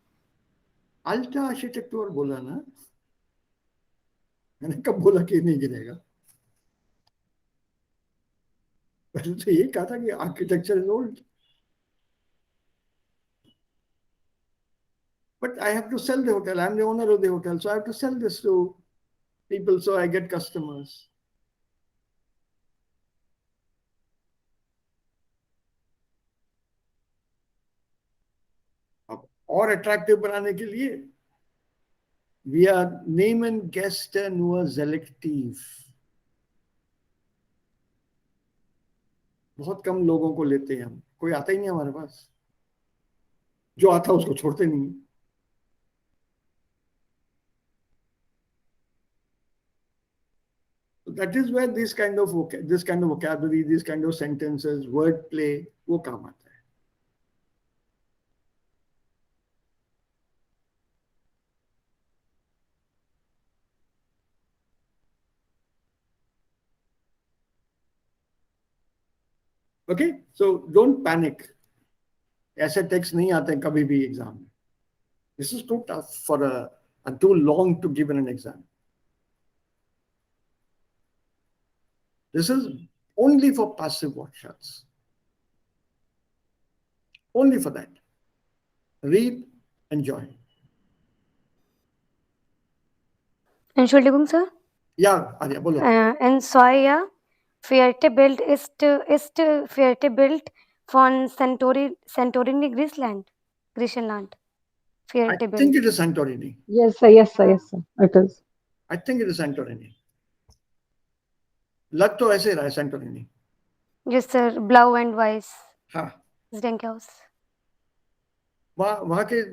अल्टा आर्किटेक्चर बोला ना, मैंने कब बोला कि नहीं गिरेगा? पहले तो ये कहा था कि architecture is old. But I have to sell the hotel. I'm the owner of the hotel, so I have to sell this to people so I get customers. अब और अट्रैक्टिव बनाने के लिए we are name and guest nur selective. बहुत कम लोगों को लेते हैं हम, कोई आता ही नहीं हमारे पास, जो आता उसको छोड़ते नहीं. That is where this kind of vocabulary, these kind of sentences, word play, वो काम आता है. Okay, so don't panic. ऐसे टेक्स्ट नहीं आते कभी भी एग्जाम में. This is too tough for a too long to give in an exam. This is only for passive workshops. Only for that. Read, enjoy. Entschuldigung, Sir. Ja, Arya, बोलो. In Soia, Viertebild ist Viertebild von Santorini, Griechenland. I think it is Santorini. Yes, sir. Yes, sir. Yes, sir. It is. I think it is Santorini. लग तो ऐसे रहा है Santorini. Yes, sir. Blau and Weiß. हाँ. Ich denke aus. वहाँ के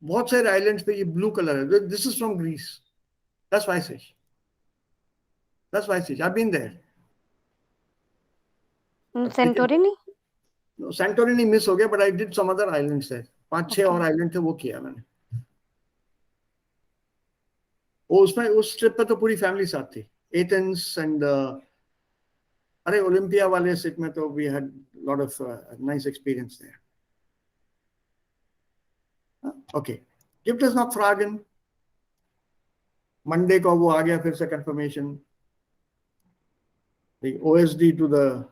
बहुत सारे आइलैंड्स पे ये ब्लू कलर है. This is from Greece. That's why I say. That's why I say. I've been there. Santorini? No, Santorini miss हो गया, but I did some other islands there. 5-6 और आइलैंड थे, वो किया मैंने. वो उसमें उस ट्रिप पे तो पूरी फैमिली साथ थी. एथेंस एंड अरे ओलंपिया वाले सिट में तो we had lot of nice experience there. Okay, gibt es noch Fragen? Monday को वो आ गया फिर से confirmation. The OSD to the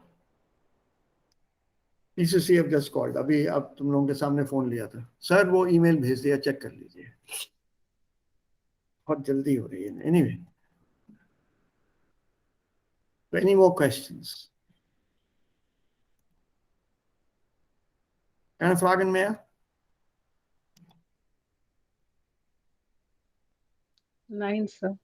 PCC have just called. अभी अब तुम लोगों के सामने फोन लिया था. सर वो ईमेल भेज दिया, चेक कर लीजिए. बहुत जल्दी हो रही है. Anyway, any more questions? Keine Fragen mehr? Nine, sir.